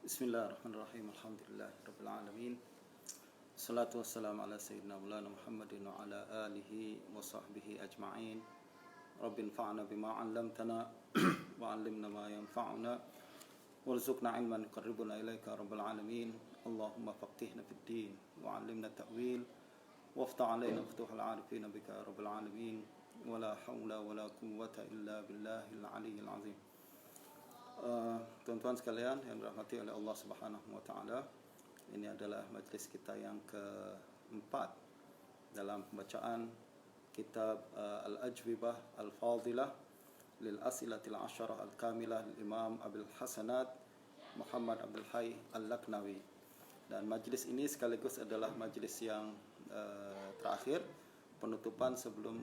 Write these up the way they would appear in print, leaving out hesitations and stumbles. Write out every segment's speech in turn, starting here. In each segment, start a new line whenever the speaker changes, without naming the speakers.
Bismillahirrahmanirrahim. Alhamdulillahirabbil alamin. Salatu wassalamu ala sayyidina Maulana Muhammadin wa ala alihi wa sahbihi ajma'in. Rabbi anfa'na bima 'allamtana wa 'allimna ma yanfa'una warzuqna 'ilman yuqarribuna ilaika rabbal alamin. Allahumma faqihna fid din wa 'allimna ta'wil waftah 'alaina futuhal 'arifin bika ya rabbal alamin. Wala haula wala quwwata illa billahil 'aliyyil 'azim. Tuan-tuan sekalian yang dirahmati oleh Allah Subhanahu wa taala, ini adalah majlis kita yang keempat dalam pembacaan kitab Al-Ajwibah Al-Fadilah lil Asilatil Asyarah Al-Kamilah lil Imam Abil Hasanat Muhammad Abdul Hayy Al-Laknawi. Dan majlis ini sekaligus adalah majlis yang terakhir penutupan sebelum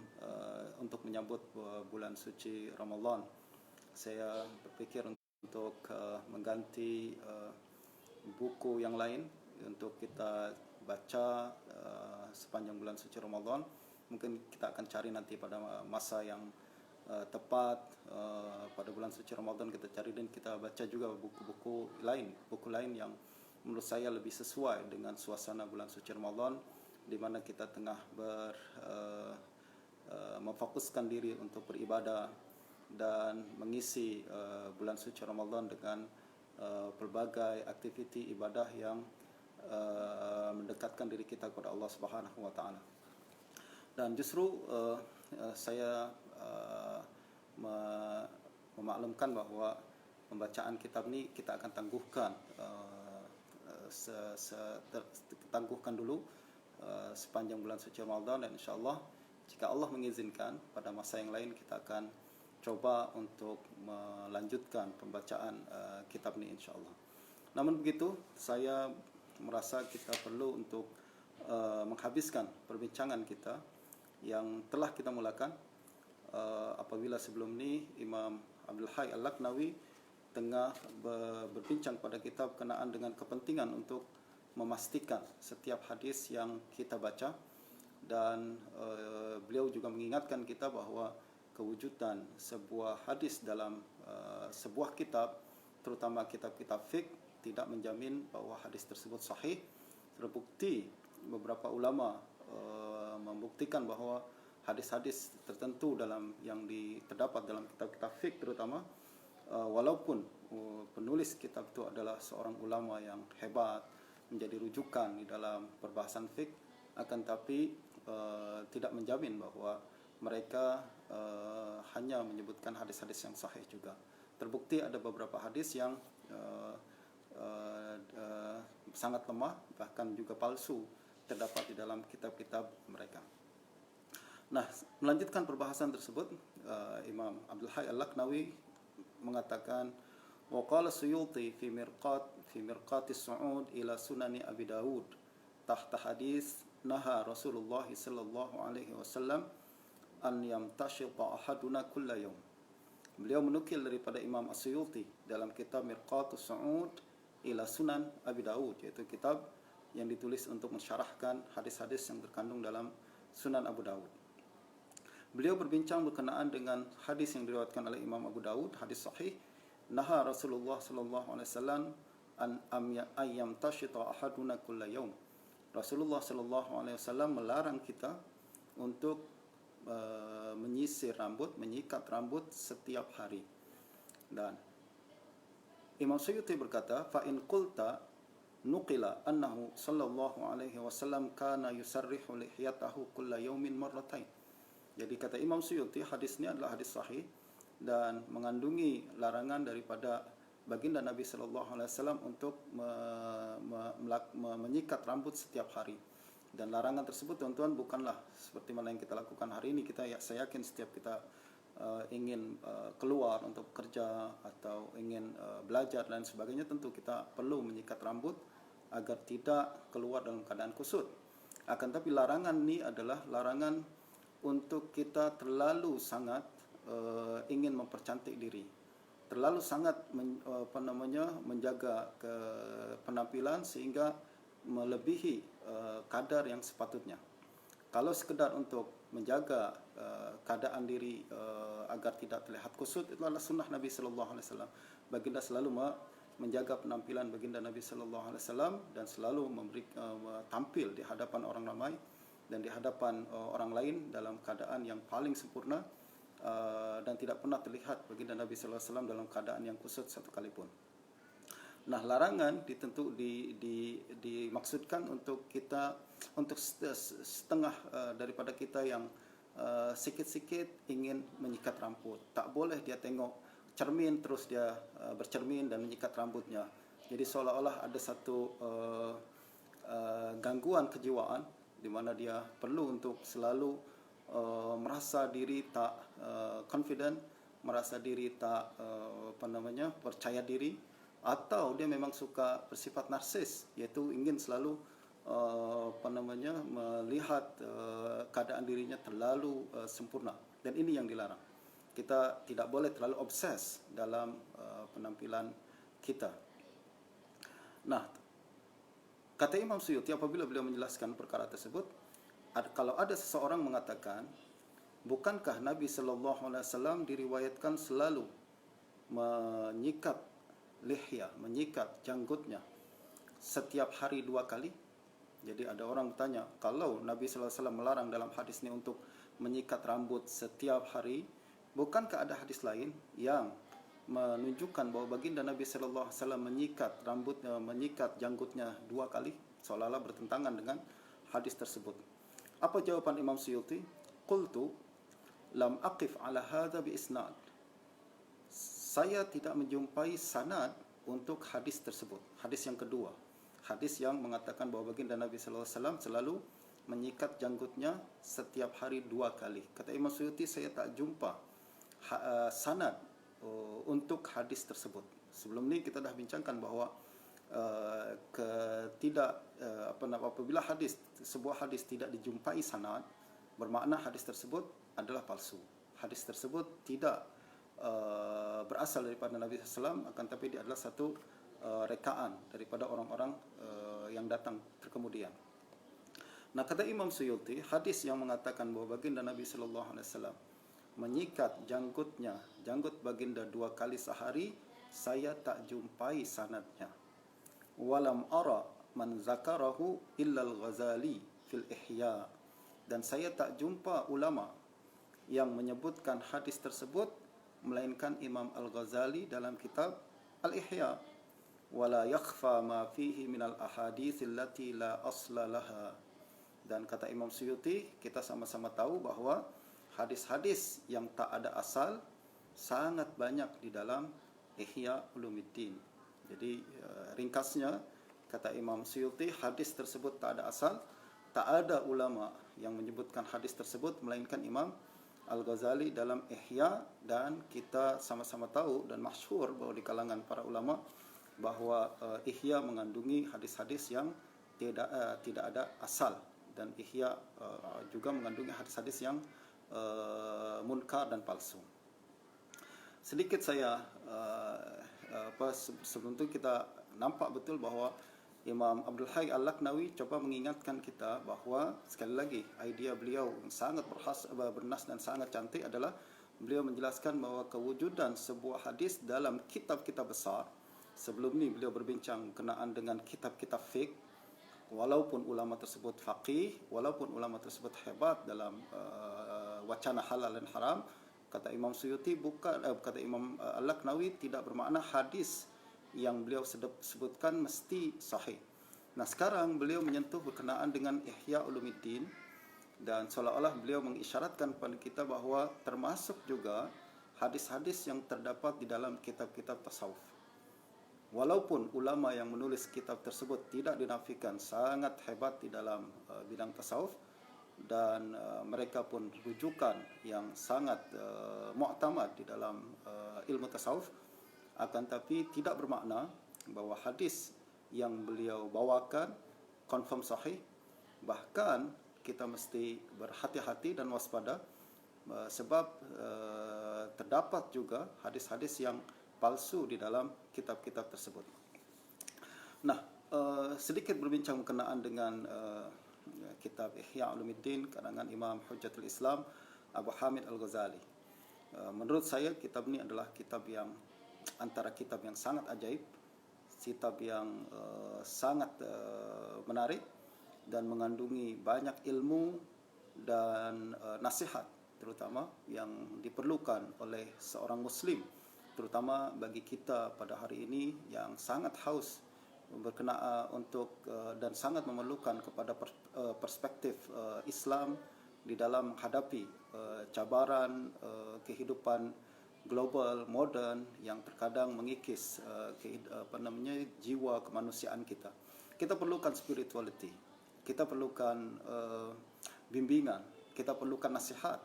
untuk menyambut bulan suci Ramadan. Saya berpikir untuk mengganti buku yang lain untuk kita baca sepanjang bulan suci Ramadan. Mungkin kita akan cari nanti pada masa yang tepat pada bulan suci Ramadan, kita cari dan kita baca juga buku lain yang menurut saya lebih sesuai dengan suasana bulan suci Ramadan, di mana kita tengah memfokuskan diri untuk beribadah dan mengisi bulan suci Ramadan dengan pelbagai aktiviti ibadah yang mendekatkan diri kita kepada Allah Subhanahu wa taala. Dan justru saya memaklumkan bahwa pembacaan kitab ini kita akan tangguhkan tangguhkan dulu sepanjang bulan suci Ramadan, dan insyaallah jika Allah mengizinkan pada masa yang lain kita akan coba untuk melanjutkan pembacaan kitab ini insyaallah. Namun begitu, saya merasa kita perlu untuk menghabiskan perbincangan kita yang telah kita mulakan apabila sebelum ini Imam Abdul Hayy Al-Laknawi tengah berbincang pada kitab kenaan dengan kepentingan untuk memastikan setiap hadis yang kita baca, dan beliau juga mengingatkan kita bahwa kewujudan sebuah hadis dalam sebuah kitab, terutama kitab-kitab fiqh, tidak menjamin bahwa hadis tersebut sahih. Terbukti beberapa ulama membuktikan bahwa hadis-hadis tertentu dalam yang terdapat dalam kitab-kitab fiqh terutama, walaupun penulis kitab itu adalah seorang ulama yang hebat, menjadi rujukan di dalam perbahasan fiqh, akan tapi tidak menjamin bahwa mereka hanya menyebutkan hadis-hadis yang sahih juga. Terbukti ada beberapa hadis yang sangat lemah, bahkan juga palsu, terdapat di dalam kitab-kitab mereka. Nah, melanjutkan perbahasan tersebut, Imam Abdul Hayy Al-Laknawi mengatakan, wa qala Suyuti fi mirqatis su'ud ila sunani Abi Dawud tahta hadis naha Rasulullah sallallahu alaihi wasallam an yamtashita ahaduna kulla yawm. Beliau menukil daripada Imam As-Suyuti dalam kitab Mirqatus Su'ud ila Sunan Abi Dawud, yaitu kitab yang ditulis untuk mensyarahkan hadis-hadis yang terkandung dalam Sunan Abu Dawud. Beliau berbincang berkenaan dengan hadis yang diriwayatkan oleh Imam Abu Dawud, hadis sahih, naha Rasulullah sallallahu alaihi wasallam an yamtashita ahaduna kulla yawm. Rasulullah sallallahu alaihi wasallam melarang kita untuk menyisir rambut, menyikat rambut setiap hari. Dan Imam Suyuti berkata, fa in qulta nuqila annahu sallallahu alaihi wasallam kana yusarrihu lihiyatahu kulla yawmin marratain. Jadi kata Imam Suyuti, hadis ini adalah hadis sahih dan mengandungi larangan daripada baginda Nabi sallallahu alaihi wasallam untuk menyikat rambut setiap hari. Dan larangan tersebut, tuan-tuan, bukanlah seperti mana yang kita lakukan hari ini. Saya yakin setiap kita ingin keluar untuk kerja atau ingin belajar dan sebagainya, tentu kita perlu menyikat rambut agar tidak keluar dalam keadaan kusut. Akan tapi larangan ini adalah larangan untuk kita terlalu sangat ingin mempercantik diri, terlalu sangat menjaga penampilan sehingga melebihi kadar yang sepatutnya. Kalau sekedar untuk menjaga keadaan diri agar tidak terlihat kusut, itu adalah sunnah Nabi sallallahu alaihi wasallam. Baginda selalu menjaga penampilan baginda Nabi sallallahu alaihi wasallam dan selalu tampil di hadapan orang ramai dan di hadapan orang lain dalam keadaan yang paling sempurna, dan tidak pernah terlihat baginda Nabi sallallahu alaihi wasallam dalam keadaan yang kusut satu kali pun. Nah, larangan dimaksudkan untuk kita, untuk setengah daripada kita yang sikit-sikit ingin menyikat rambut. Tak boleh dia tengok cermin terus dia bercermin dan menyikat rambutnya. Jadi seolah-olah ada satu gangguan kejiwaan di mana dia perlu untuk selalu merasa diri tak confident, merasa diri tak percaya diri, atau dia memang suka bersifat narsis, iaitu ingin selalu melihat keadaan dirinya terlalu sempurna, dan ini yang dilarang. Kita tidak boleh terlalu obses dalam penampilan kita. Nah, kata Imam Suyuti apabila beliau menjelaskan perkara tersebut, kalau ada seseorang mengatakan, bukankah Nabi sallallahu alaihi wasallam diriwayatkan selalu menyikat lihya, menyikat janggutnya setiap hari 2 kali? Jadi ada orang bertanya, kalau Nabi sallallahu alaihi wasallam melarang dalam hadis ini untuk menyikat rambut setiap hari, bukankah ada hadis lain yang menunjukkan bahwa baginda Nabi sallallahu alaihi wasallam menyikat janggutnya 2 kali, seolah-olah bertentangan dengan hadis tersebut? Apa jawaban Imam Suyuti? Qultu lam aqif ala hadha bi isnad. Saya tidak menjumpai sanad untuk hadis tersebut. Hadis yang kedua, hadis yang mengatakan bahwa baginda Nabi sallallahu alaihi wasallam selalu menyikat janggutnya setiap hari 2 kali. Kata Imam Suyuti, saya tak jumpa sanad untuk hadis tersebut. Sebelum ni kita dah bincangkan bahawa apabila sebuah hadis tidak dijumpai sanad, bermakna hadis tersebut adalah palsu. Hadis tersebut tidak berasal daripada Nabi SAW, akan tapi dia adalah satu rekaan daripada orang-orang yang datang terkemudian. Nah, kata Imam Suyuti, hadis yang mengatakan bahawa baginda Nabi sallallahu alaihi wasallam menyikat janggut baginda 2 kali sehari, saya tak jumpai sanadnya. Walam ara man zakarahu illa al-Ghazali fil Ihya. Dan saya tak jumpa ulama yang menyebutkan hadis tersebut melainkan Imam Al-Ghazali dalam kitab Al-Ihya. Wala yakhfa ma fihi minal ahadits allati la asla laha. Dan kata Imam Suyuti, kita sama-sama tahu bahawa hadis-hadis yang tak ada asal sangat banyak di dalam Ihya Ulumuddin. Jadi ringkasnya, kata Imam Suyuti, hadis tersebut tak ada asal, tak ada ulama yang menyebutkan hadis tersebut melainkan Imam Al-Ghazali dalam Ihya. Dan kita sama-sama tahu dan masyhur bahawa di kalangan para ulama bahawa Ihya mengandungi hadis-hadis yang tidak ada asal, dan Ihya juga mengandungi hadis-hadis yang munkar dan palsu. Sedikit saya sebelum itu kita nampak betul bahawa Imam Abdul Hayy Al-Laknawi coba mengingatkan kita bahawa, sekali lagi, idea beliau yang sangat bernas dan sangat cantik adalah beliau menjelaskan bahawa kewujudan sebuah hadis dalam kitab-kitab besar. Sebelum ni beliau berbincang kenaan dengan kitab-kitab fiqh, walaupun ulama tersebut faqih, walaupun ulama tersebut hebat dalam wacana halal dan haram, kata Imam Suyuti, kata Imam Al-Laknawi, tidak bermakna hadis yang beliau sebutkan mesti sahih. Nah, sekarang beliau menyentuh berkenaan dengan Ihya Ulumuddin, dan seolah-olah beliau mengisyaratkan kepada kita bahawa termasuk juga hadis-hadis yang terdapat di dalam kitab-kitab tasawuf. Walaupun ulama yang menulis kitab tersebut tidak dinafikan sangat hebat di dalam bidang tasawuf, dan mereka pun rujukan yang sangat mu'tamad di dalam ilmu tasawuf, akan tapi tidak bermakna bahawa hadis yang beliau bawakan confirm sahih. Bahkan kita mesti berhati-hati dan waspada, sebab terdapat juga hadis-hadis yang palsu di dalam kitab-kitab tersebut. Nah, sedikit berbincang berkenaan dengan kitab Ihya Ulumuddin karangan Imam Hujjatul Islam Abu Hamid Al-Ghazali. Menurut saya kitab ini adalah kitab yang antara kitab yang sangat ajaib, kitab yang sangat menarik dan mengandungi banyak ilmu dan nasihat terutama yang diperlukan oleh seorang muslim, terutama bagi kita pada hari ini yang sangat haus berkenaan untuk dan sangat memerlukan kepada perspektif Islam di dalam menghadapi cabaran kehidupan global modern yang terkadang mengikis jiwa kemanusiaan kita. Kita perlukan spirituality, kita perlukan bimbingan, kita perlukan nasihat,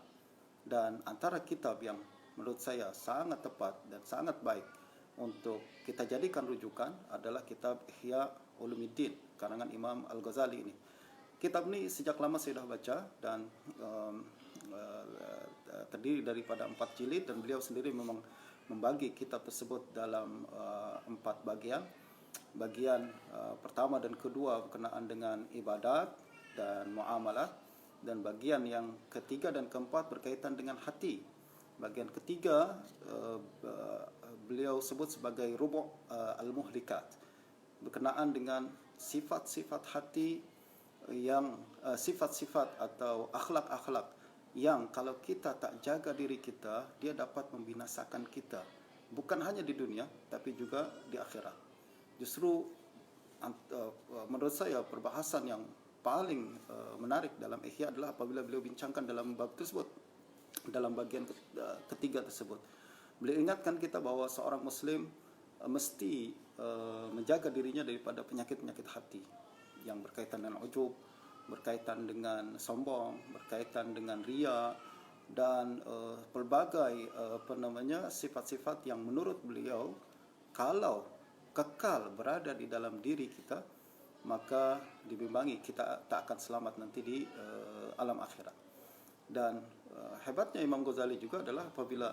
dan antara kitab yang menurut saya sangat tepat dan sangat baik untuk kita jadikan rujukan adalah kitab Ihya Ulumuddin karangan Imam Al-Ghazali ini. Kitab ini sejak lama saya sudah baca dan terdiri daripada 4 jilid, dan beliau sendiri memang membagi kitab tersebut dalam 4 bagian. Bagian pertama dan kedua berkenaan dengan ibadat dan muamalah, dan bagian yang ketiga dan keempat berkaitan dengan hati. Bagian ketiga beliau sebut sebagai rubu' al-muhlikat, berkenaan dengan sifat-sifat hati yang sifat-sifat atau akhlak-akhlak yang kalau kita tak jaga diri kita, dia dapat membinasakan kita, bukan hanya di dunia tapi juga di akhirat. Justru menurut saya perbahasan yang paling menarik dalam Ihya adalah apabila beliau bincangkan dalam bab tersebut, dalam bagian ketiga tersebut. Beliau ingatkan kita bahwa seorang muslim mesti menjaga dirinya daripada penyakit-penyakit hati yang berkaitan dengan ujub, berkaitan dengan sombong, berkaitan dengan riya, dan pelbagai sifat-sifat yang menurut beliau kalau kekal berada di dalam diri kita, maka dibimbangi kita tak akan selamat nanti di alam akhirat. Dan hebatnya Imam Ghazali juga adalah apabila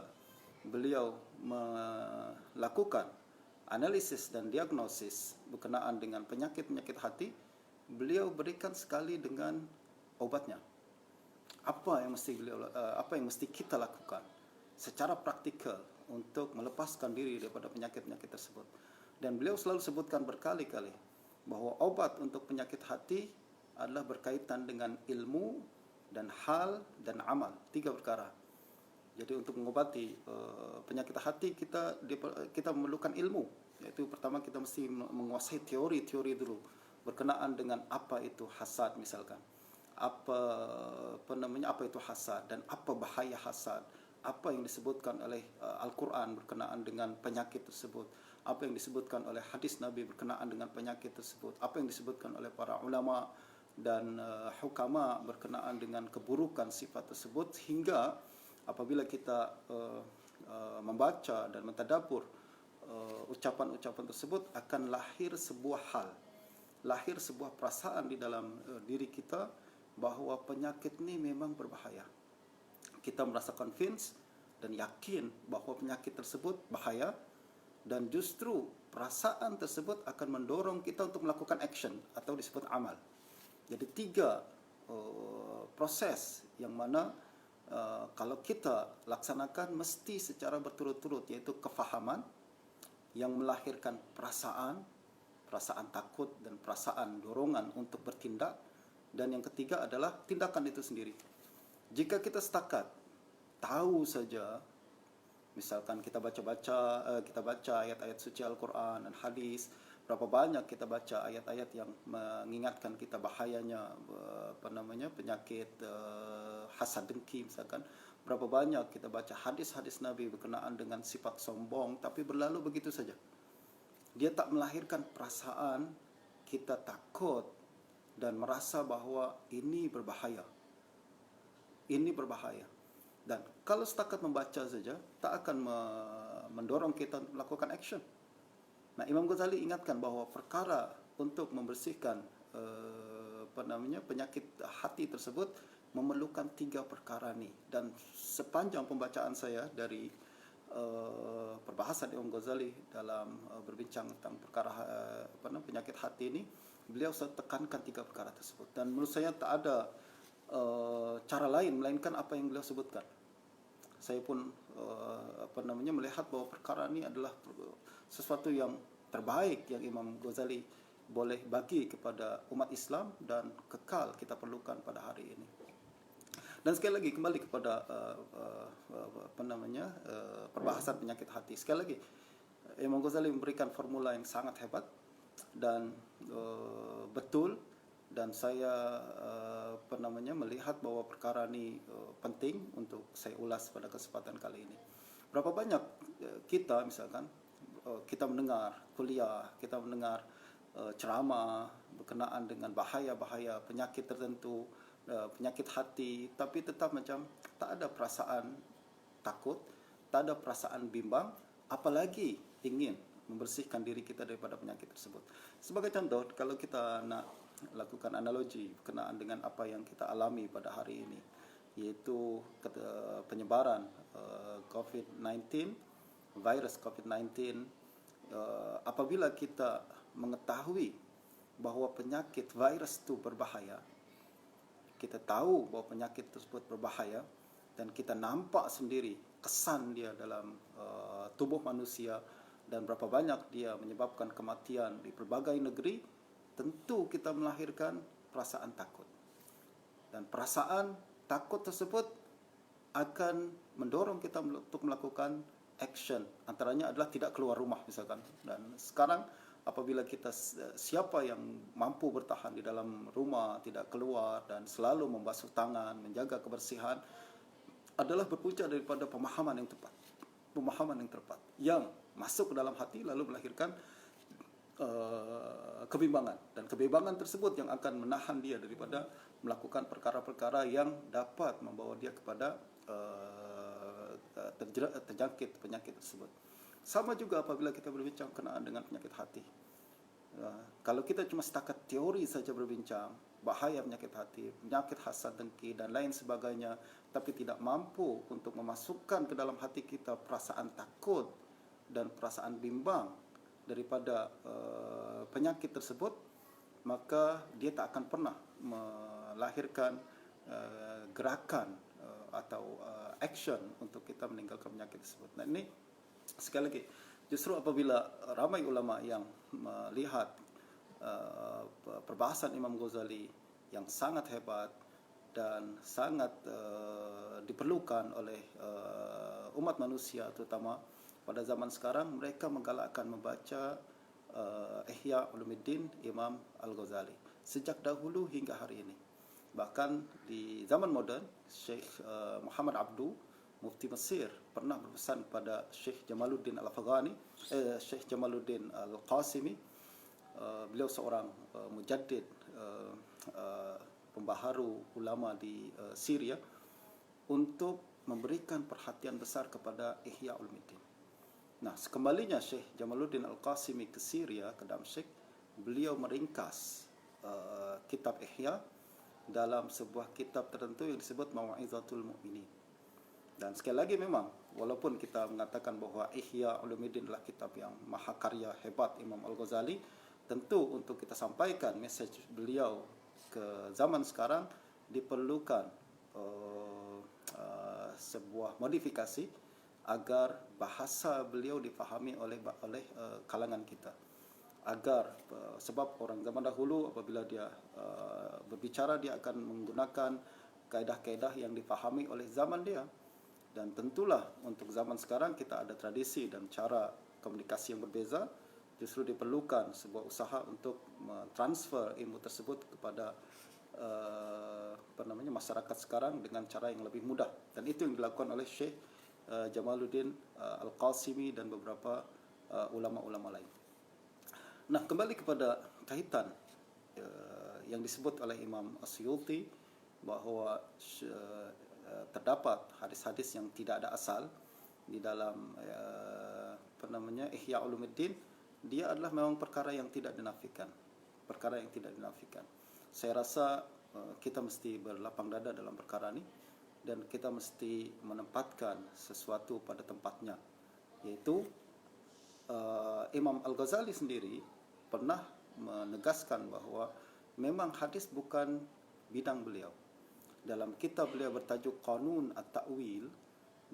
beliau melakukan analisis dan diagnosis berkenaan dengan penyakit-penyakit hati, beliau berikan sekali dengan obatnya. Apa yang mesti kita lakukan secara praktikal untuk melepaskan diri daripada penyakit-penyakit tersebut. Dan beliau selalu sebutkan berkali-kali bahwa obat untuk penyakit hati adalah berkaitan dengan ilmu dan hal dan amal, 3 perkara. Jadi untuk mengobati penyakit hati kita memerlukan ilmu, yaitu pertama kita mesti menguasai teori-teori dulu berkenaan dengan apa itu hasad misalkan. Apa itu hasad dan apa bahaya hasad, apa yang disebutkan oleh Al-Quran berkenaan dengan penyakit tersebut, apa yang disebutkan oleh hadis Nabi berkenaan dengan penyakit tersebut, apa yang disebutkan oleh para ulama dan hukama berkenaan dengan keburukan sifat tersebut, hingga apabila kita membaca dan mentadabbur ucapan-ucapan tersebut, akan lahir sebuah hal, lahir sebuah perasaan di dalam diri kita bahwa penyakit ini memang berbahaya. Kita merasa convinced dan yakin bahwa penyakit tersebut bahaya, dan justru perasaan tersebut akan mendorong kita untuk melakukan action atau disebut amal. Jadi 3 proses yang mana kalau kita laksanakan mesti secara berturut-turut, yaitu kefahaman yang melahirkan perasaan takut dan perasaan dorongan untuk bertindak, dan yang ketiga adalah tindakan itu sendiri. Jika kita setakat tahu saja, misalkan kita baca ayat-ayat suci Al-Quran dan hadis, berapa banyak kita baca ayat-ayat yang mengingatkan kita bahayanya penyakit hasad dengki misalkan, berapa banyak kita baca hadis-hadis Nabi berkenaan dengan sifat sombong, tapi berlalu begitu saja. Dia tak melahirkan perasaan kita takut dan merasa bahwa ini berbahaya. Ini berbahaya. Dan kalau setakat membaca saja, tak akan mendorong kita untuk melakukan action. Nah, Imam Ghazali ingatkan bahwa perkara untuk membersihkan penyakit hati tersebut memerlukan 3 perkara ni. Dan sepanjang pembacaan saya dari perbahasan Imam Ghazali dalam berbincang tentang perkara penyakit hati ini, beliau selalu tekankan 3 perkara tersebut. Dan menurut saya tak ada cara lain melainkan apa yang beliau sebutkan. Saya pun melihat bahwa perkara ini adalah sesuatu yang terbaik yang Imam Ghazali boleh bagi kepada umat Islam dan kekal kita perlukan pada hari ini. Dan sekali lagi kembali kepada perbahasan penyakit hati. Sekali lagi Imam Ghazali memberikan formula yang sangat hebat dan betul, dan saya melihat bahwa perkara ini penting untuk saya ulas pada kesempatan kali ini. Berapa banyak kita misalkan kita mendengar kuliah, kita mendengar ceramah berkenaan dengan bahaya-bahaya penyakit tertentu, penyakit hati, tapi tetap macam tak ada perasaan takut, tak ada perasaan bimbang, apalagi ingin membersihkan diri kita daripada penyakit tersebut. Sebagai contoh, kalau kita nak lakukan analogi berkenaan dengan apa yang kita alami pada hari ini, yaitu penyebaran COVID-19, virus COVID-19, apabila kita mengetahui bahawa penyakit virus itu berbahaya, kita tahu bahawa penyakit tersebut berbahaya, dan kita nampak sendiri kesan dia dalam tubuh manusia dan berapa banyak dia menyebabkan kematian di berbagai negeri, tentu kita melahirkan perasaan takut. Dan perasaan takut tersebut akan mendorong kita untuk melakukan action. Antaranya adalah tidak keluar rumah misalkan. Dan sekarang apabila kita siapa yang mampu bertahan di dalam rumah, tidak keluar dan selalu membasuh tangan, menjaga kebersihan, adalah berpunca daripada pemahaman yang tepat. Pemahaman yang tepat yang masuk ke dalam hati lalu melahirkan kebimbangan, dan kebimbangan tersebut yang akan menahan dia daripada melakukan perkara-perkara yang dapat membawa dia kepada terjangkit penyakit tersebut. Sama juga apabila kita berbincang kenaan dengan penyakit hati. Kalau kita cuma setakat teori saja berbincang bahaya penyakit hati, penyakit hasad, dengki dan lain sebagainya, tapi tidak mampu untuk memasukkan ke dalam hati kita perasaan takut dan perasaan bimbang daripada penyakit tersebut, maka dia tak akan pernah melahirkan gerakan atau action untuk kita meninggalkan penyakit tersebut. Nah, ini sekali lagi, justru apabila ramai ulama yang melihat perbahasan Imam Ghazali yang sangat hebat dan sangat diperlukan oleh umat manusia, terutama pada zaman sekarang, mereka menggalakkan membaca Ihya Ulumuddin Imam Al-Ghazali sejak dahulu hingga hari ini. Bahkan di zaman moden, Syekh Muhammad Abdu, Mufti Mesir, pernah berpesan pada Syekh Jamaluddin Al-Afghani, Syekh Jamaluddin Al-Qasimi. Beliau seorang mujaddid, pembaharu ulama di Syria, untuk memberikan perhatian besar kepada Ihya Ulumuddin. Nah, sekembalinya Syekh Jamaluddin Al-Qasimi ke Syria, ke Damsyik, beliau meringkas kitab Ihya dalam sebuah kitab tertentu yang disebut Mau'izatul Mu'minin. Dan sekali lagi memang, walaupun kita mengatakan bahawa Ihya Ulumuddin adalah kitab yang mahakarya hebat Imam Al-Ghazali, tentu untuk kita sampaikan mesej beliau ke zaman sekarang diperlukan sebuah modifikasi agar bahasa beliau difahami oleh kalangan kita. Agar sebab orang zaman dahulu apabila dia berbicara, dia akan menggunakan kaedah-kaedah yang difahami oleh zaman dia. Dan tentulah untuk zaman sekarang kita ada tradisi dan cara komunikasi yang berbeza. Justru diperlukan sebuah usaha untuk mentransfer ilmu tersebut kepada masyarakat sekarang dengan cara yang lebih mudah. Dan itu yang dilakukan oleh Syekh Jamaluddin Al-Qasimi dan beberapa ulama-ulama lain. Nah, kembali kepada kaitan yang disebut oleh Imam Asyuti bahawa terdapat hadis-hadis yang tidak ada asal di dalam Ihya Ulumuddin. Dia adalah memang perkara yang tidak dinafikan. Perkara yang tidak dinafikan. Saya rasa kita mesti berlapang dada dalam perkara ini, dan kita mesti menempatkan sesuatu pada tempatnya. Yaitu Imam Al-Ghazali sendiri pernah menegaskan bahawa memang hadis bukan bidang beliau. Dalam kitab beliau bertajuk Qanun At-Ta'wil,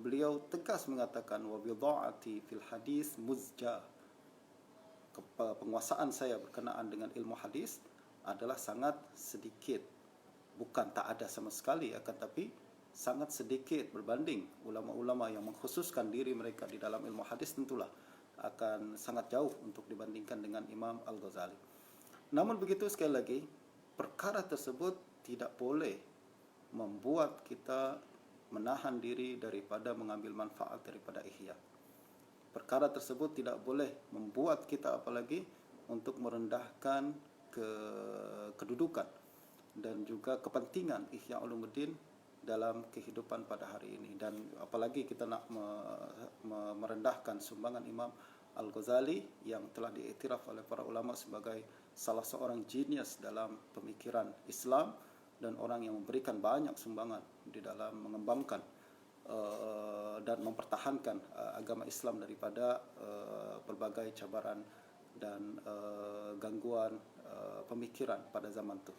beliau tegas mengatakan wa bidha'ati fil hadis muzjah. penguasaan saya berkenaan dengan ilmu hadis adalah sangat sedikit, bukan tak ada sama sekali, akan tapi sangat sedikit berbanding ulama-ulama yang mengkhususkan diri mereka di dalam ilmu hadis, tentulah akan sangat jauh untuk dibandingkan dengan Imam Al-Ghazali. Namun begitu, sekali lagi, perkara tersebut tidak boleh membuat kita menahan diri daripada mengambil manfaat daripada ihya. Perkara tersebut tidak boleh membuat kita apalagi untuk merendahkan kedudukan dan juga kepentingan Ihya Ulumuddin dalam kehidupan pada hari ini. Dan apalagi kita nak merendahkan sumbangan Imam Al-Ghazali yang telah diiktiraf oleh para ulama sebagai salah seorang genius dalam pemikiran Islam dan orang yang memberikan banyak sumbangan di dalam mengembangkan dan mempertahankan agama Islam daripada pelbagai cabaran dan gangguan pemikiran pada zaman itu.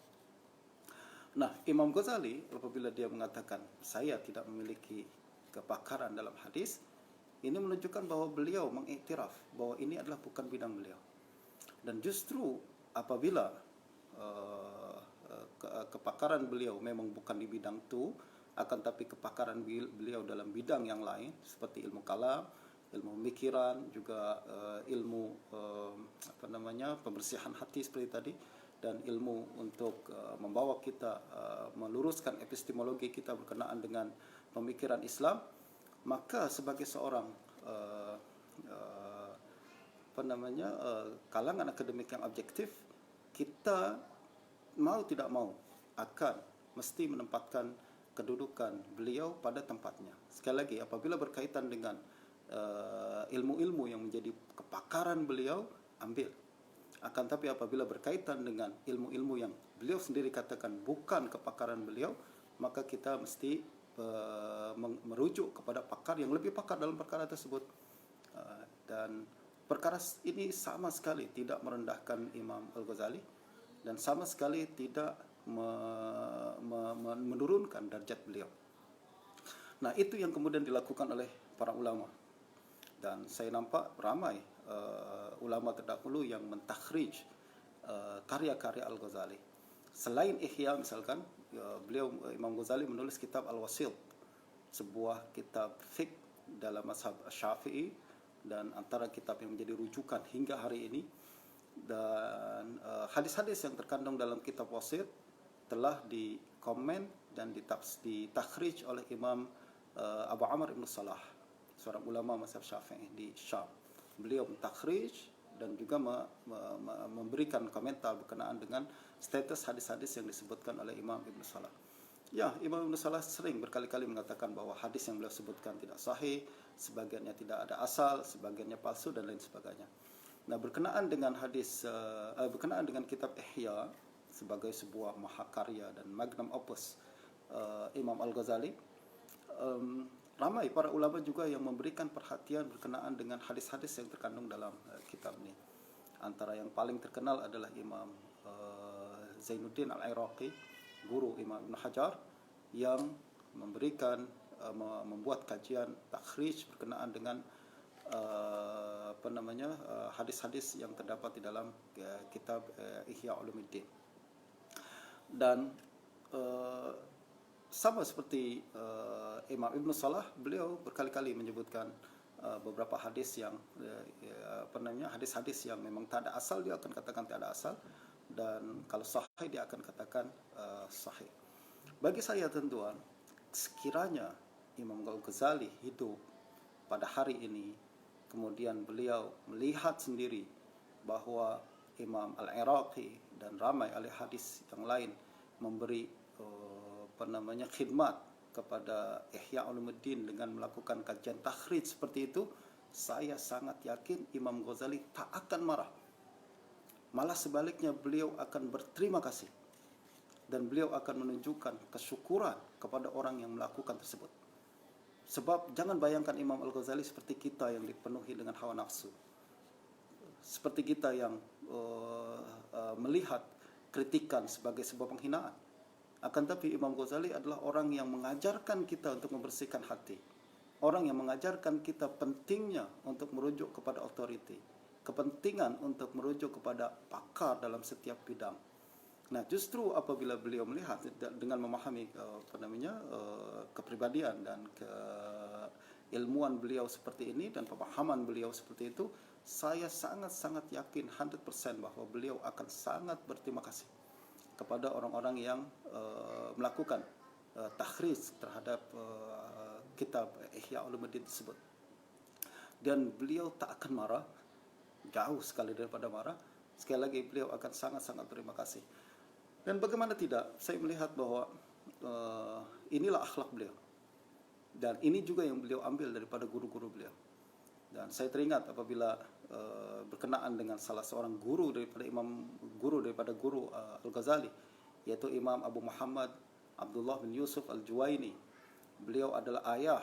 Nah, Imam Ghazali apabila dia mengatakan saya tidak memiliki kepakaran dalam hadis, ini menunjukkan bahwa beliau mengiktiraf bahwa ini adalah bukan bidang beliau. Dan justru apabila kepakaran beliau memang bukan di bidang itu, akan tapi kepakaran beliau dalam bidang yang lain seperti ilmu kalam, ilmu pemikiran, juga ilmu pembersihan hati seperti tadi, dan ilmu untuk membawa kita meluruskan epistemologi kita berkenaan dengan pemikiran Islam, maka sebagai seorang kalangan akademik yang objektif, kita mau tidak mau akan mesti menempatkan kedudukan beliau pada tempatnya. Sekali lagi, apabila berkaitan dengan ilmu-ilmu yang menjadi kepakaran beliau, ambil. Akan tapi apabila berkaitan dengan ilmu-ilmu yang beliau sendiri katakan bukan kepakaran beliau, maka kita mesti merujuk kepada pakar yang lebih pakar dalam perkara tersebut. Dan perkara ini sama sekali tidak merendahkan Imam Al-Ghazali dan sama sekali tidak menurunkan darjat beliau. Nah, itu yang kemudian dilakukan oleh para ulama. Dan saya nampak ramai ulama terdahulu yang mentakhrij karya-karya Al-Ghazali. Selain Ihya misalkan, Imam Ghazali menulis kitab Al-Wasit, sebuah kitab fiqh dalam mazhab Syafi'i dan antara kitab yang menjadi rujukan hingga hari ini. Dan hadis-hadis yang terkandung dalam kitab Wasit telah dikomen dan ditakhrij oleh Imam Abu Amr Ibn Salah, seorang ulama mazhab Syafi'i di Syam. Beliau mentakhrij dan juga memberikan komentar berkenaan dengan status hadis-hadis yang disebutkan oleh Imam Ibn Salah. Ya, Imam Ibn Salah sering berkali-kali mengatakan bahwa hadis yang beliau sebutkan tidak sahih, sebagiannya tidak ada asal, sebagiannya palsu dan lain sebagainya. Nah, berkenaan dengan berkenaan dengan kitab Ihya sebagai sebuah mahakarya dan magnum opus Imam Al-Ghazali, ramai para ulama juga yang memberikan perhatian berkenaan dengan hadis-hadis yang terkandung dalam kitab ini. Antara yang paling terkenal adalah Imam Zainuddin Al-Iraqi, guru Imam Ibn Hajar, yang membuat kajian takhrij berkenaan dengan hadis-hadis yang terdapat di dalam kitab Ihya Ulumuddin. Dan sama seperti Imam Ibn Salah, beliau berkali-kali menyebutkan beberapa hadis yang hadis-hadis yang memang tak ada asal, dia akan katakan tak ada asal, dan kalau sahih dia akan katakan sahih. Bagi saya tentuan, sekiranya Imam Al-Ghazali hidup pada hari ini, kemudian beliau melihat sendiri bahwa Imam Al-Iraqi dan ramai ahli hadis yang lain memberi khidmat kepada Ihya Ulumuddin dengan melakukan kajian takhrij seperti itu, saya sangat yakin Imam Ghazali tak akan marah. Malah sebaliknya, beliau akan berterima kasih dan beliau akan menunjukkan kesyukuran kepada orang yang melakukan tersebut. Sebab jangan bayangkan Imam Al-Ghazali seperti kita yang dipenuhi dengan hawa nafsu, seperti kita yang melihat kritikan sebagai sebuah penghinaan. Akan tapi Imam Ghazali adalah orang yang mengajarkan kita untuk membersihkan hati, orang yang mengajarkan kita pentingnya untuk merujuk kepada authority, kepentingan untuk merujuk kepada pakar dalam setiap bidang. Nah, justru apabila beliau melihat dengan memahami kepribadian dan keilmuan beliau seperti ini dan pemahaman beliau seperti itu, saya sangat-sangat yakin 100% bahwa beliau akan sangat berterima kasih kepada orang-orang yang melakukan takhrij terhadap kitab Ihya Ulumuddin tersebut. Dan beliau tak akan marah, jauh sekali daripada marah. Sekali lagi beliau akan sangat-sangat berterima kasih. Dan bagaimana tidak, saya melihat bahwa inilah akhlak beliau. Dan ini juga yang beliau ambil daripada guru-guru beliau. Dan saya teringat apabila berkenaan dengan salah seorang guru daripada guru Al-Ghazali, yaitu Imam Abu Muhammad Abdullah bin Yusuf Al-Juwaini. Beliau adalah ayah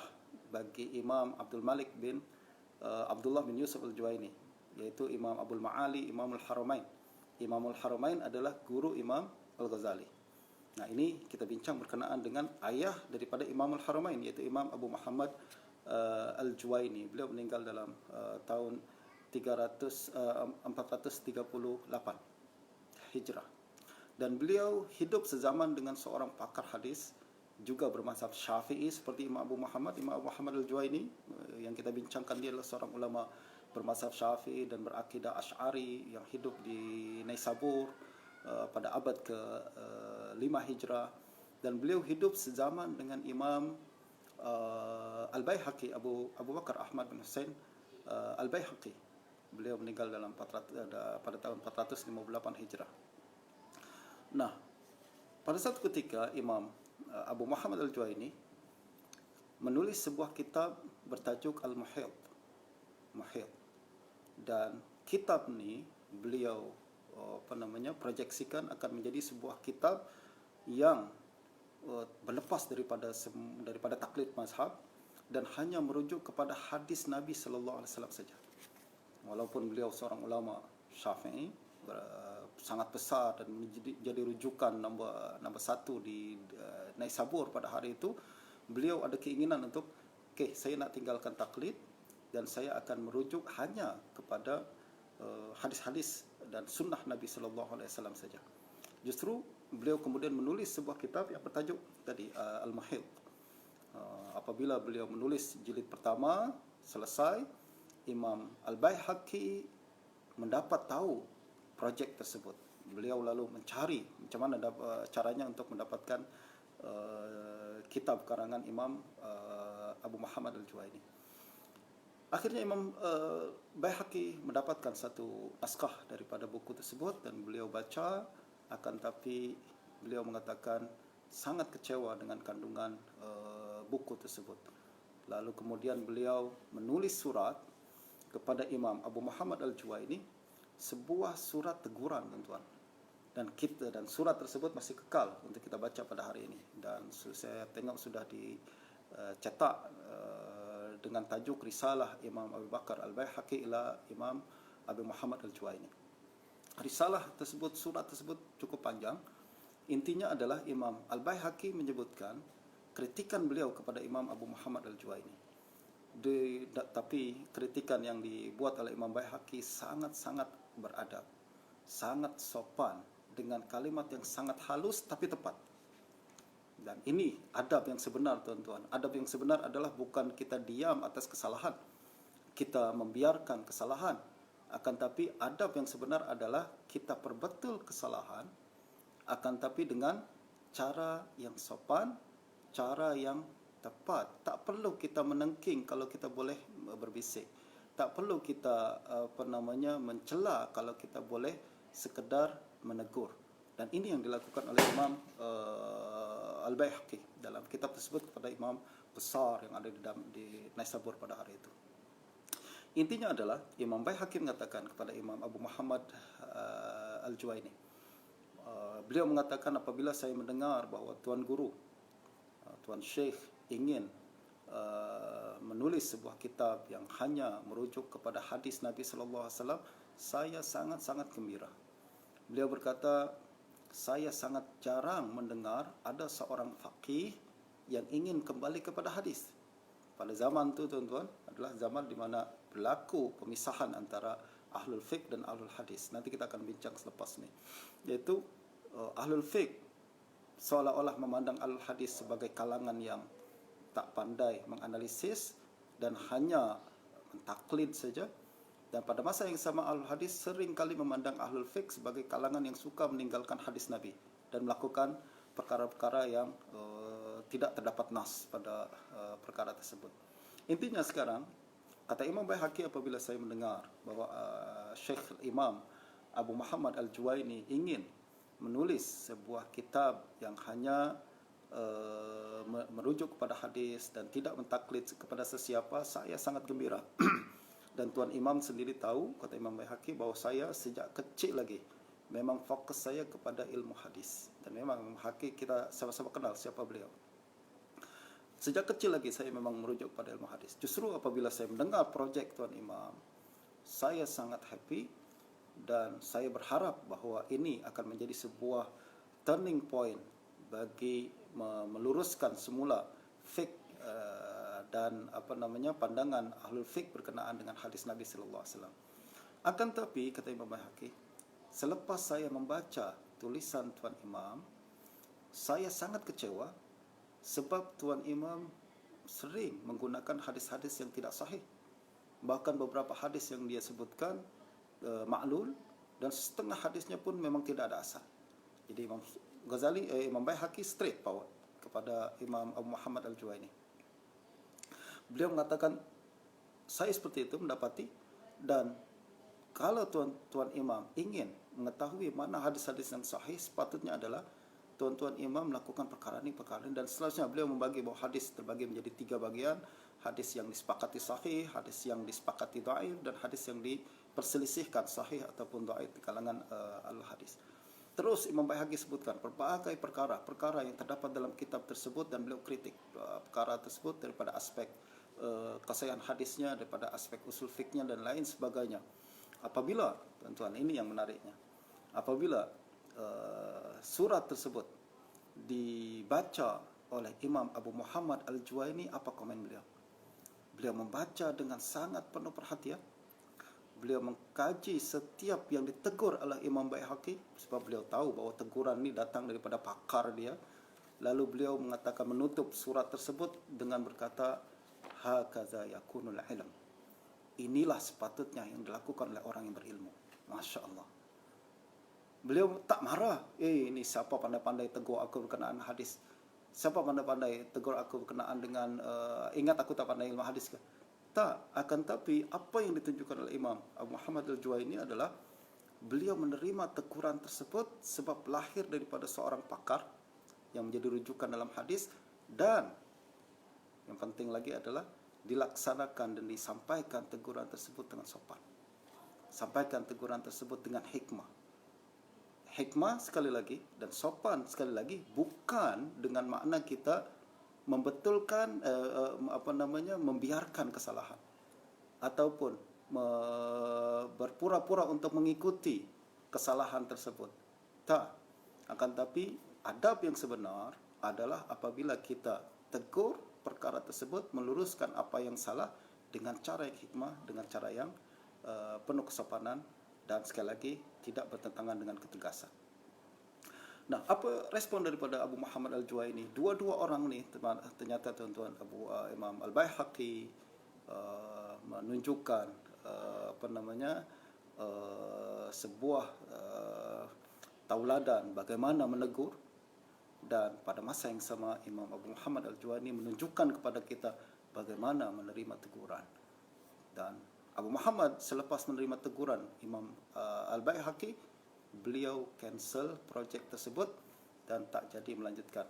bagi Imam Abdul Malik bin Abdullah bin Yusuf Al-Juwaini, yaitu Imam Abul Ma'ali, Imamul Haramain. Imamul Haramain adalah guru Imam Al-Ghazali. Nah, ini kita bincang berkenaan dengan ayah daripada Imamul Haramain, yaitu Imam Abu Muhammad Al-Juwaini. Beliau meninggal dalam tahun 438 Hijrah. Dan beliau hidup sezaman dengan seorang pakar hadis juga bermazhab Syafi'i seperti Imam Abu Muhammad Al-Juwaini. Yang kita bincangkan, dia adalah seorang ulama bermazhab Syafi'i dan berakidah Asy'ari yang hidup di Naisabur pada abad ke-5 Hijrah. Dan beliau hidup sezaman dengan Imam Al-Baihaqi, Abu Bakar Ahmad bin Hussein Al-Baihaqi. Beliau meninggal pada tahun 458 Hijrah. Nah, pada satu ketika Imam Abu Muhammad Al-Juwaini menulis sebuah kitab bertajuk Al-Muhit. Dan kitab ni beliau proyeksikan akan menjadi sebuah kitab yang berlepas daripada taklid mazhab dan hanya merujuk kepada hadis Nabi sallallahu alaihi wasallam saja. Walaupun beliau seorang ulama Syafi'i sangat besar dan menjadi rujukan nombor satu di Naisabur pada hari itu, beliau ada keinginan untuk saya nak tinggalkan taklid dan saya akan merujuk hanya kepada hadis-hadis dan sunnah Nabi sallallahu alaihi wasallam saja. Justru beliau kemudian menulis sebuah kitab yang bertajuk tadi Al-Muhit. Apabila beliau menulis jilid pertama selesai, Imam Al-Baihaqi mendapat tahu projek tersebut. Beliau lalu mencari macam mana caranya untuk mendapatkan kitab karangan Imam Abu Muhammad Al-Juwaini. Akhirnya Imam Baihaqi mendapatkan satu naskah daripada buku tersebut dan beliau baca, akan tapi beliau mengatakan sangat kecewa dengan kandungan buku tersebut. Lalu kemudian beliau menulis surat kepada Imam Abu Muhammad Al-Juwaini, sebuah surat teguran, tuan-tuan. Dan surat tersebut masih kekal untuk kita baca pada hari ini. Dan saya tengok sudah dicetak dengan tajuk Risalah Imam Abu Bakar Al-Baihaqi ila Imam Abu Muhammad Al-Juwaini. Risalah tersebut, surat tersebut cukup panjang. Intinya adalah Imam Al-Baihaqi menyebutkan kritikan beliau kepada Imam Abu Muhammad Al-Juwaini. Tapi kritikan yang dibuat oleh Imam Baihaqi sangat-sangat beradab, sangat sopan, dengan kalimat yang sangat halus tapi tepat. Dan ini adab yang sebenar, tuan-tuan. Adab yang sebenar adalah bukan kita diam atas kesalahan, kita membiarkan kesalahan. Akan tapi adab yang sebenar adalah kita perbetul kesalahan, akan tapi dengan cara yang sopan, cara yang tepat. Tak perlu kita menengking kalau kita boleh berbisik. Tak perlu kita mencela kalau kita boleh sekedar menegur. Dan ini yang dilakukan oleh Imam Al-Baihaqi dalam kitab tersebut kepada imam besar yang ada di Naisabur pada hari itu. Intinya adalah Imam Baihaqi mengatakan kepada Imam Abu Muhammad Al-Juwaini, beliau mengatakan, apabila saya mendengar bahawa Tuan Guru, Tuan Syekh ingin menulis sebuah kitab yang hanya merujuk kepada hadis Nabi sallallahu alaihi wasallam, saya sangat-sangat gembira. Beliau berkata, saya sangat jarang mendengar ada seorang faqih yang ingin kembali kepada hadis. Pada zaman itu, tuan-tuan, adalah zaman di mana berlaku pemisahan antara Ahlul Fiqh dan Ahlul Hadis. Nanti kita akan bincang selepas ini. Yaitu Ahlul Fiqh seolah-olah memandang Ahlul Hadis sebagai kalangan yang tak pandai menganalisis dan hanya mentaklid saja. Dan pada masa yang sama Ahlul Hadis sering kali memandang Ahlul Fiqh sebagai kalangan yang suka meninggalkan hadis Nabi dan melakukan perkara-perkara yang tidak terdapat nas pada perkara tersebut. Intinya sekarang, kata Imam Baihaqi apabila saya mendengar bahwa Syekh Imam Abu Muhammad Al-Juwaini ingin menulis sebuah kitab yang hanya merujuk kepada hadis dan tidak mentaklid kepada sesiapa, saya sangat gembira. Dan Tuan Imam sendiri tahu, kata Imam Baihaqi, bahwa saya sejak kecil lagi memang fokus saya kepada ilmu hadis. Dan memang Imam Baihaqi kita sama-sama kenal siapa beliau. Sejak kecil lagi saya memang merujuk pada ilmu hadis. Justru apabila saya mendengar projek Tuan Imam, saya sangat happy dan saya berharap bahwa ini akan menjadi sebuah turning point bagi meluruskan semula fiqh dan pandangan Ahlul Fiqh berkenaan dengan hadis Nabi sallallahu alaihi wasallam. Akan tapi kata Imam Baihaqi, selepas saya membaca tulisan Tuan Imam, saya sangat kecewa sebab Tuan Imam sering menggunakan hadis-hadis yang tidak sahih. Bahkan beberapa hadis yang dia sebutkan ma'lul, dan setengah hadisnya pun memang tidak ada asal. Jadi Imam Baihaqi straight forward kepada Imam Abu Muhammad Al-Juwaini. Beliau mengatakan, saya seperti itu mendapati, dan kalau Tuan Imam ingin mengetahui mana hadis-hadis yang sahih, sepatutnya adalah Tuan Imam melakukan perkara ini, dan seterusnya. Beliau membagi bahwa hadis terbagi menjadi 3 bagian: hadis yang disepakati sahih, hadis yang disepakati dhaif, dan hadis yang diperselisihkan sahih ataupun dhaif di kalangan al-hadis. Terus Imam Baihaqi sebutkan berbagai perkara yang terdapat dalam kitab tersebut, dan beliau kritik perkara tersebut daripada aspek kesahihan hadisnya, daripada aspek usul fiknya dan lain sebagainya. Apabila, tuan-tuan, ini yang menariknya, apabila surat tersebut dibaca oleh Imam Abu Muhammad Al-Juwaini, apa komen beliau? Beliau membaca dengan sangat penuh perhatian. Beliau mengkaji setiap yang ditegur oleh Imam Baihaqi, sebab beliau tahu bahwa teguran ini datang daripada pakar dia. Lalu beliau mengatakan, menutup surat tersebut dengan berkata, hakaza yakunul ilm. Inilah sepatutnya yang dilakukan oleh orang yang berilmu. Masya Allah. Beliau tak marah. Ini siapa pandai-pandai tegur aku berkenaan hadis? Siapa pandai-pandai tegur aku berkenaan dengan ingat aku tak pandai ilmu hadis ke? Tak. Akan tapi apa yang ditunjukkan oleh Imam Abu Muhammad Al-Juwaini adalah beliau menerima teguran tersebut sebab lahir daripada seorang pakar yang menjadi rujukan dalam hadis, dan yang penting lagi adalah dilaksanakan dan disampaikan teguran tersebut dengan sopan. Sampaikan teguran tersebut dengan hikmah. Hikmah sekali lagi dan sopan sekali lagi, bukan dengan makna kita membetulkan membiarkan kesalahan ataupun berpura-pura untuk mengikuti kesalahan tersebut. Tak. Akan tapi adab yang sebenar adalah apabila kita tegur perkara tersebut, meluruskan apa yang salah dengan cara yang hikmah, dengan cara yang penuh kesopanan, dan sekali lagi tidak bertentangan dengan ketegasan. Nah, apa respon daripada Abu Muhammad Al-Juwaini? Dua-dua orang ni ternyata tuan-tuan, Imam Al-Baihaqi menunjukkan sebuah tauladan bagaimana menegur, dan pada masa yang sama Imam Abu Muhammad Al-Juwaini menunjukkan kepada kita bagaimana menerima teguran. Dan Abu Muhammad selepas menerima teguran Imam Al-Baihaqi, beliau cancel projek tersebut dan tak jadi melanjutkan,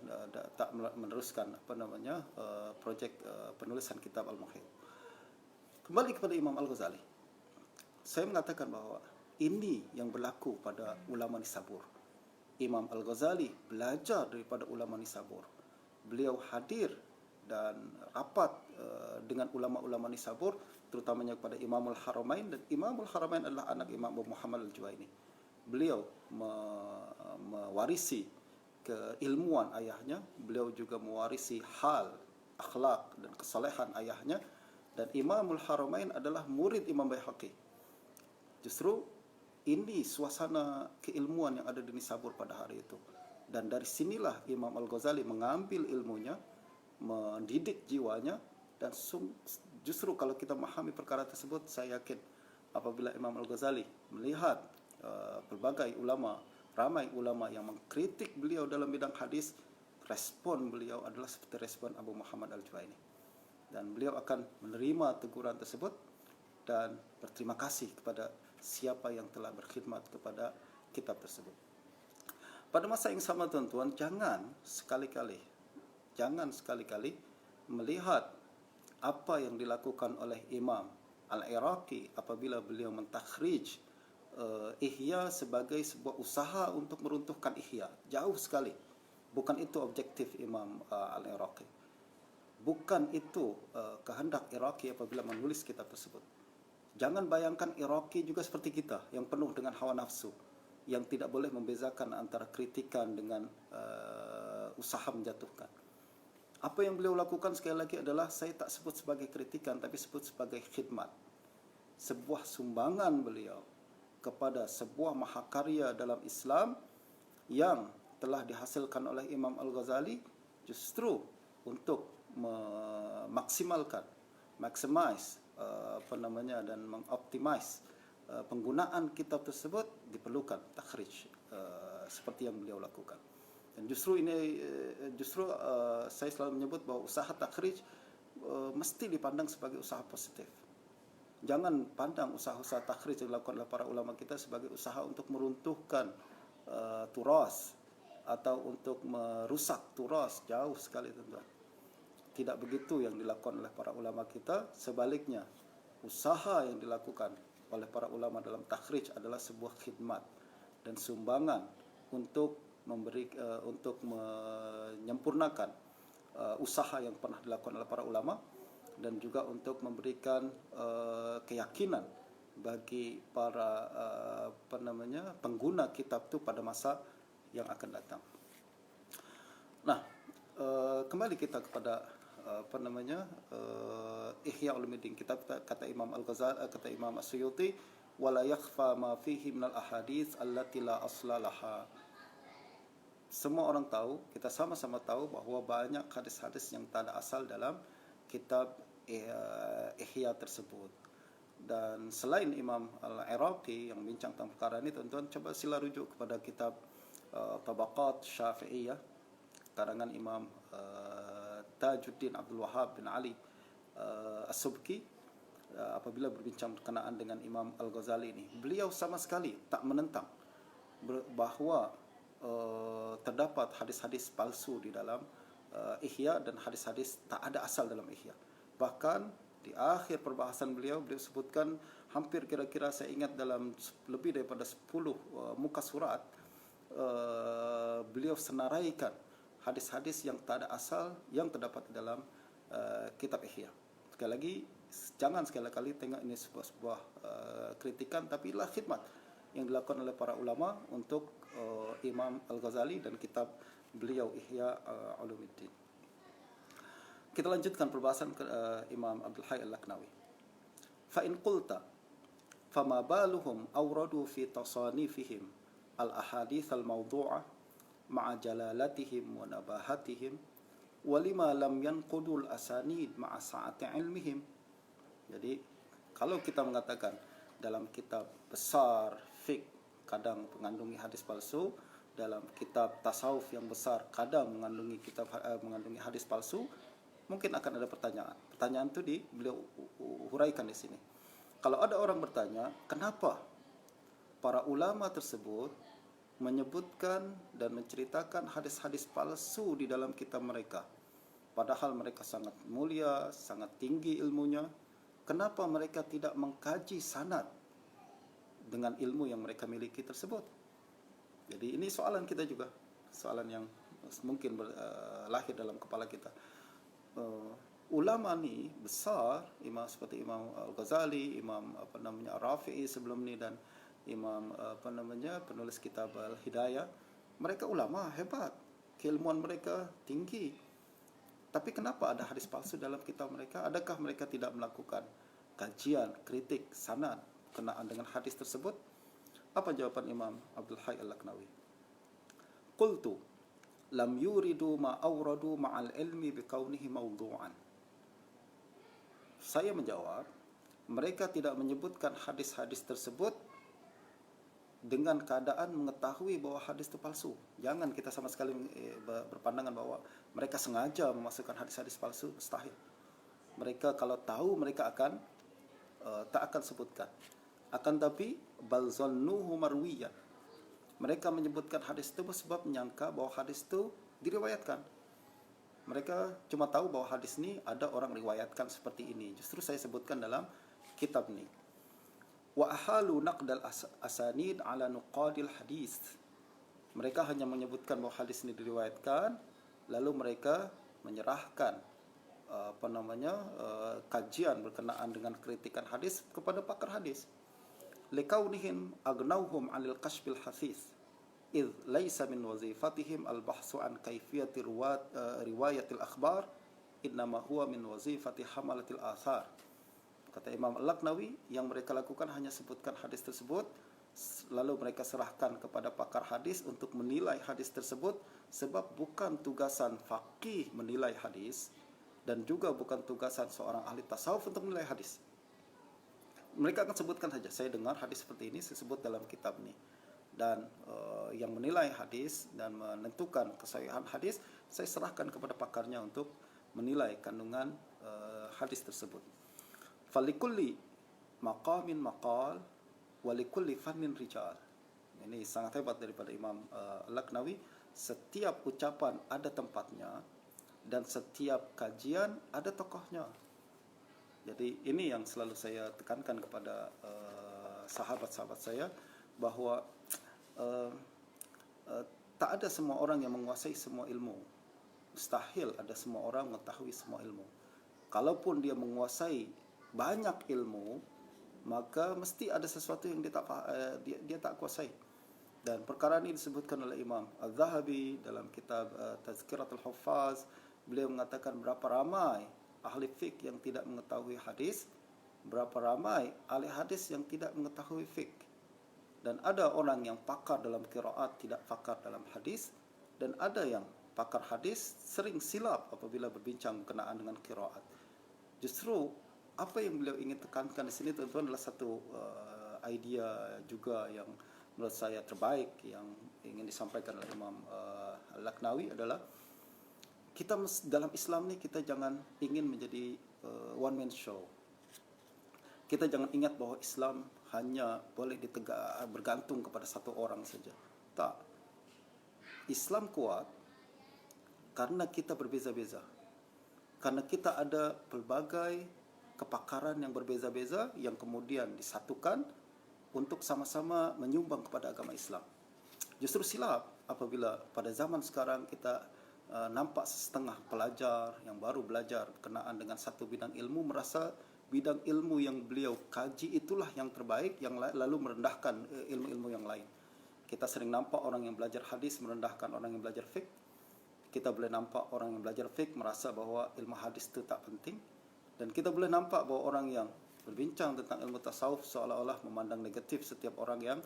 tak meneruskan projek penulisan kitab Al-Muhit. Kembali kepada Imam Al-Ghazali, saya mengatakan bahawa ini yang berlaku pada ulama Nisabur. Imam Al-Ghazali belajar daripada ulama Nisabur. Beliau hadir dan rapat dengan ulama-ulama Nisabur, terutamanya kepada Imamul Haramain, dan Imamul Haramain adalah anak Imam Abu Muhammad Al-Juwaini. Beliau mewarisi keilmuan ayahnya, beliau juga mewarisi hal, akhlak dan kesalehan ayahnya, dan Imamul Haramain adalah murid Imam Baihaqi. Justru ini suasana keilmuan yang ada di Nisabur pada hari itu. Dan dari sinilah Imam Al-Ghazali mengambil ilmunya, mendidik jiwanya, dan justru kalau kita memahami perkara tersebut, saya yakin apabila Imam Al-Ghazali melihat berbagai ulama, ramai ulama yang mengkritik beliau dalam bidang hadis, respon beliau adalah seperti respon Abu Muhammad Al-Juwaini. Dan beliau akan menerima teguran tersebut dan berterima kasih kepada siapa yang telah berkhidmat kepada kitab tersebut. Pada masa yang sama tuan-tuan, jangan sekali-kali melihat apa yang dilakukan oleh Imam Al-Iraqi apabila beliau mentakhrij Ihya sebagai sebuah usaha untuk meruntuhkan Ihya. Jauh sekali. Bukan itu objektif Imam Al-Iraqi. Bukan itu kehendak Iraqi apabila menulis kitab tersebut. Jangan bayangkan Iraqi juga seperti kita, yang penuh dengan hawa nafsu, yang tidak boleh membezakan antara kritikan dengan usaha menjatuhkan. Apa yang beliau lakukan sekali lagi adalah, saya tak sebut sebagai kritikan, tapi sebut sebagai khidmat. Sebuah sumbangan beliau kepada sebuah mahakarya dalam Islam yang telah dihasilkan oleh Imam Al-Ghazali, justru untuk maximize dan mengoptimize penggunaan kitab tersebut, diperlukan takhrij seperti yang beliau lakukan. Dan justru saya selalu menyebut bahawa usaha takhrij mesti dipandang sebagai usaha positif. Jangan pandang usaha-usaha takhrij yang dilakukan oleh para ulama kita sebagai usaha untuk meruntuhkan turas atau untuk merusak turas. Jauh sekali, tuan-tuan. Tidak begitu yang dilakukan oleh para ulama kita. Sebaliknya, usaha yang dilakukan oleh para ulama dalam takhrij adalah sebuah khidmat dan sumbangan untuk menyempurnakan usaha yang pernah dilakukan oleh para ulama, dan juga untuk memberikan keyakinan bagi para pengguna kitab itu pada masa yang akan datang. Nah, kembali kita kepada Ihya Ulumuddin. Kitab kata Imam Al-Ghazali, kata Imam As-Suyuti, wala yakhfa ma fihi minal ahadits allati la asla laha. Semua orang tahu, kita sama-sama tahu bahawa banyak hadis-hadis yang tak ada asal dalam kitab Ihya tersebut. Dan selain Imam Al-Iraqi yang bincang tentang perkara ini, tuan-tuan, coba sila rujuk kepada kitab Tabaqat Syafi'iyah karangan Imam Tajuddin Abdul Wahab bin Ali As-Subki. Apabila berbincang berkenaan dengan Imam Al-Ghazali ini, beliau sama sekali tak menentang bahawa terdapat hadis-hadis palsu di dalam Ihya dan hadis-hadis tak ada asal dalam Ihya. Bahkan di akhir perbahasan beliau sebutkan hampir kira-kira saya ingat dalam lebih daripada 10 muka surat, beliau senaraikan hadis-hadis yang tak ada asal yang terdapat di dalam kitab Ihya. Sekali lagi, jangan sekali-kali tengok ini sebuah kritikan, tapi ialah khidmat yang dilakukan oleh para ulama untuk Imam Al-Ghazali dan kitab beliau Ihya Ulumuddin. Kita lanjutkan perbahasan ke Imam Abdul Hayy Al-Laknawi. Fa in qulta fama baluhum awradu fi tasanifihim al-ahadits al-mawdu'ah ma'a jalalatihim wa nabahatihim wa lima lam yanqudul asanid ma'a sa'ati ilmihim. Jadi kalau kita mengatakan dalam kitab besar fiqh kadang mengandungi hadis palsu, dalam kitab tasawuf yang besar kadang mengandungi hadis palsu, mungkin akan ada pertanyaan. Pertanyaan itu beliau huraikan di sini. Kalau ada orang bertanya, kenapa para ulama tersebut menyebutkan dan menceritakan hadis-hadis palsu di dalam kitab mereka, padahal mereka sangat mulia, sangat tinggi ilmunya? Kenapa mereka tidak mengkaji sanad dengan ilmu yang mereka miliki tersebut? Jadi ini soalan kita juga, soalan yang mungkin lahir dalam kepala kita. Ulama ni besar, imam seperti Imam Al-Ghazali, Imam Rafi'i sebelum ni, dan Imam penulis kitab Al-Hidayah, mereka ulama hebat, keilmuan mereka tinggi. Tapi kenapa ada hadis palsu dalam kitab mereka? Adakah mereka tidak melakukan kajian, kritik, sanad berkenaan dengan hadis tersebut? Apa jawaban Imam Abdul Hayy Al-Laknawi? Qultu lam yuridu ma awradu ma'al ilmi biqaunihi mawdu'an. Saya menjawab, mereka tidak menyebutkan hadis-hadis tersebut dengan keadaan mengetahui bahwa hadis itu palsu. Jangan kita sama sekali berpandangan bahwa mereka sengaja memasukkan hadis-hadis palsu, mustahil. Mereka kalau tahu, mereka akan tak akan sebutkan. Akan tapi bal zannuhu marwiyan. Mereka menyebutkan hadis itu sebab menyangka bahwa hadis itu diriwayatkan. Mereka cuma tahu bahwa hadis ini ada orang riwayatkan seperti ini. Justru saya sebutkan dalam kitab ini. Wa ahalu naqdal asanid ala nuqadil hadis. Mereka hanya menyebutkan bahwa hadis ini diriwayatkan, lalu mereka menyerahkan kajian berkenaan dengan kritikan hadis kepada pakar hadis. Likaunihim agnauhum 'anil kashfil hasis id laisa min wazifatihim al-bahsu an kaifiyati riwayatil akhbar, innama huwa min wazifati hamalatil athar. Kata Imam Al-Laknawi, yang mereka lakukan hanya sebutkan hadis tersebut, lalu mereka serahkan kepada pakar hadis untuk menilai hadis tersebut, sebab bukan tugasan faqih menilai hadis dan juga bukan tugasan seorang ahli tasawuf untuk menilai hadis. Mereka akan sebutkan saja, saya dengar hadis seperti ini, saya sebut dalam kitab ini. Dan yang menilai hadis dan menentukan kesahihan hadis, saya serahkan kepada pakarnya untuk menilai kandungan hadis tersebut. Falikulli maqamin maqal walikulli fannin rijal. Ini sangat hebat daripada Imam Al-Laknawi. Setiap ucapan ada tempatnya dan setiap kajian ada tokohnya. Jadi ini yang selalu saya tekankan kepada sahabat-sahabat saya, bahwa tak ada semua orang yang menguasai semua ilmu. Mustahil ada semua orang mengetahui semua ilmu. Kalaupun dia menguasai banyak ilmu, maka mesti ada sesuatu yang dia tak kuasai. Dan perkara ini disebutkan oleh Imam Al-Zahabi dalam kitab Tazkiratul Huffaz. Beliau mengatakan berapa ramai ahli fiqh yang tidak mengetahui hadis, berapa ramai ahli hadis yang tidak mengetahui fiqh. Dan ada orang yang pakar dalam qiraat tidak pakar dalam hadis, dan ada yang pakar hadis sering silap apabila berbincang berkenaan dengan qiraat. Justru apa yang beliau ingin tekankan di sini tentu adalah satu idea juga yang menurut saya terbaik yang ingin disampaikan oleh Imam Al-Laknawi adalah kita dalam Islam ni kita jangan ingin menjadi one man show. Kita jangan ingat bahwa Islam hanya boleh bergantung kepada satu orang saja. Tak. Islam kuat karena kita berbeza-beza. Karena kita ada pelbagai kepakaran yang berbeza-beza yang kemudian disatukan untuk sama-sama menyumbang kepada agama Islam. Justru silap apabila pada zaman sekarang kita nampak setengah pelajar yang baru belajar berkenaan dengan satu bidang ilmu merasa bidang ilmu yang beliau kaji itulah yang terbaik, yang lalu merendahkan ilmu-ilmu yang lain. Kita sering nampak orang yang belajar hadis merendahkan orang yang belajar fiqh. Kita boleh nampak orang yang belajar fiqh merasa bahwa ilmu hadis itu tak penting. Dan kita boleh nampak bahwa orang yang berbincang tentang ilmu tasawuf seolah-olah memandang negatif setiap orang yang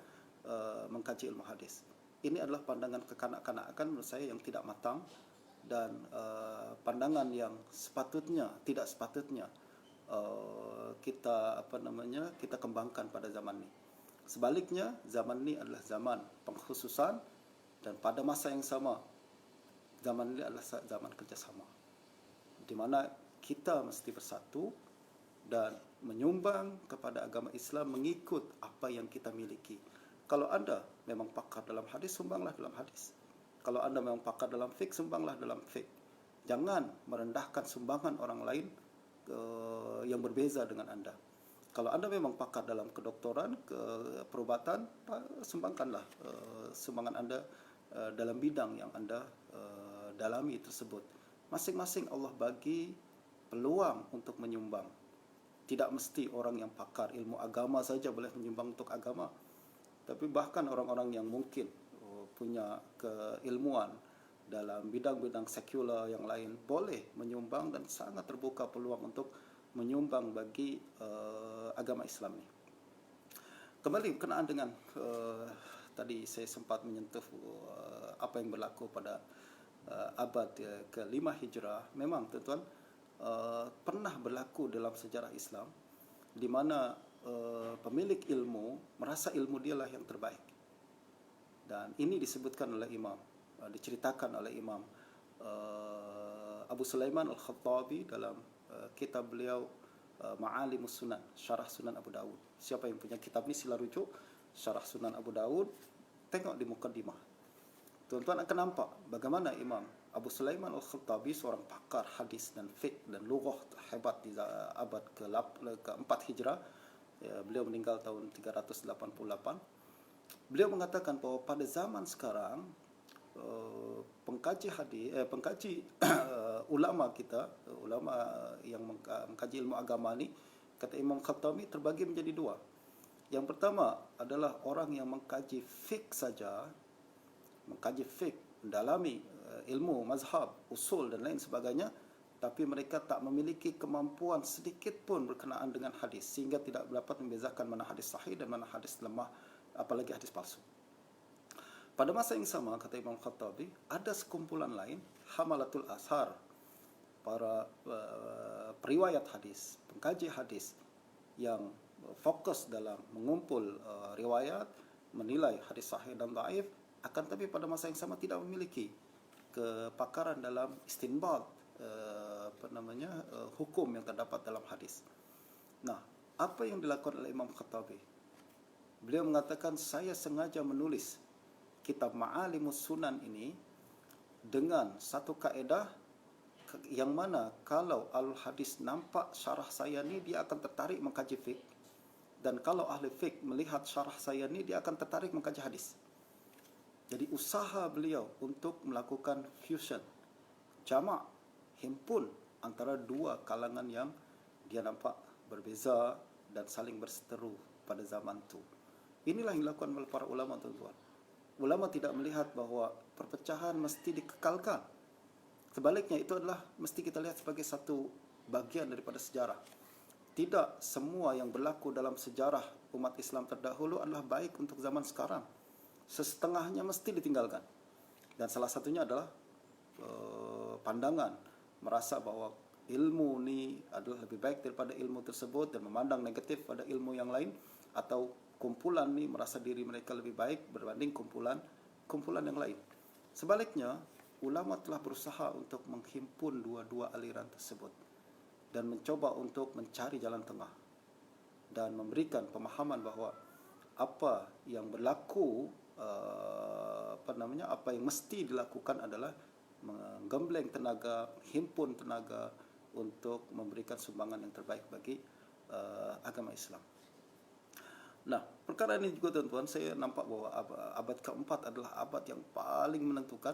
mengkaji ilmu hadis. Ini adalah pandangan kekanak-kanakan menurut saya yang tidak matang dan pandangan yang tidak sepatutnya kita kembangkan pada zaman ini. Sebaliknya, zaman ini adalah zaman pengkhususan, dan pada masa yang sama zaman ini adalah zaman kerjasama, di mana kita mesti bersatu dan menyumbang kepada agama Islam mengikut apa yang kita miliki. Kalau anda memang pakar dalam hadis, sumbanglah dalam hadis. Kalau anda memang pakar dalam fiqh, sumbanglah dalam fiqh. Jangan merendahkan sumbangan orang lain yang berbeza dengan anda. Kalau anda memang pakar dalam kedoktoran, perubatan, sumbangkanlah sumbangan anda dalam bidang yang anda dalami tersebut. Masing-masing Allah bagi peluang untuk menyumbang. Tidak mesti orang yang pakar ilmu agama saja boleh menyumbang untuk agama, tapi bahkan orang-orang yang mungkin punya keilmuan dalam bidang-bidang sekular yang lain boleh menyumbang, dan sangat terbuka peluang untuk menyumbang bagi agama Islam ini. Kembali berkenaan dengan tadi saya sempat menyentuh apa yang berlaku pada abad ke-5 Hijrah. Memang tuan-tuan, pernah berlaku dalam sejarah Islam di mana pemilik ilmu merasa ilmu dialah yang terbaik. Dan ini disebutkan oleh Imam, diceritakan oleh Imam Abu Sulaiman Al-Khattabi dalam kitab beliau Ma'alimus Sunan, Syarah Sunan Abu Dawud. Siapa yang punya kitab ini sila rujuk Syarah Sunan Abu Dawud, tengok di mukaddimah. Tuan-tuan akan nampak bagaimana Imam Abu Sulaiman Al-Khattabi, seorang pakar hadis dan fiqh dan lughah hebat di abad ke-4 Hijrah. Beliau meninggal tahun 388. Beliau mengatakan bahawa pada zaman sekarang pengkaji hadis, pengkaji ulama kita, ulama yang mengkaji ilmu agama ni, kata Imam Khattabi, terbagi menjadi dua. Yang pertama adalah orang yang mengkaji fiqh saja, mengkaji fiqh, mendalami ilmu mazhab, usul dan lain sebagainya, tapi mereka tak memiliki kemampuan sedikit pun berkenaan dengan hadis, sehingga tidak dapat membezakan mana hadis sahih dan mana hadis lemah, apalagi hadis palsu. Pada masa yang sama, kata Imam Khattabi, ada sekumpulan lain, hamalatul ashar, para periwayat hadis, pengkaji hadis, yang fokus dalam mengumpul riwayat, menilai hadis sahih dan dhaif, akan tapi pada masa yang sama tidak memiliki kepakaran dalam istinbat hukum yang terdapat dalam hadis. Nah, apa yang dilakukan oleh Imam Khattabi? Beliau mengatakan, saya sengaja menulis kitab Ma'alimus Sunan ini dengan satu kaedah yang mana kalau ahli hadis nampak syarah saya ni, dia akan tertarik mengkaji fiqh, dan kalau ahli fiqh melihat syarah saya ni, dia akan tertarik mengkaji hadis. Jadi usaha beliau untuk melakukan fusion, jamak, himpun antara dua kalangan yang dia nampak berbeza dan saling berseteru pada zaman itu. Inilah yang dilakukan oleh para ulama, tuan-tuan. Ulama tidak melihat bahawa perpecahan mesti dikekalkan. Sebaliknya, itu adalah mesti kita lihat sebagai satu bagian daripada sejarah. Tidak semua yang berlaku dalam sejarah umat Islam terdahulu adalah baik untuk zaman sekarang. Sesetengahnya mesti ditinggalkan. Dan salah satunya adalah pandangan merasa bahawa ilmu ni adalah lebih baik daripada ilmu tersebut dan memandang negatif pada ilmu yang lain, atau kumpulan ni merasa diri mereka lebih baik berbanding kumpulan yang lain. Sebaliknya, ulama telah berusaha untuk menghimpun dua-dua aliran tersebut dan mencoba untuk mencari jalan tengah dan memberikan pemahaman bahawa apa yang berlaku, apa yang mesti dilakukan adalah menggembleng tenaga, himpun tenaga untuk memberikan sumbangan yang terbaik bagi agama Islam. Nah, perkara ini juga, tuan-tuan, saya nampak bahawa abad keempat adalah abad yang paling menentukan,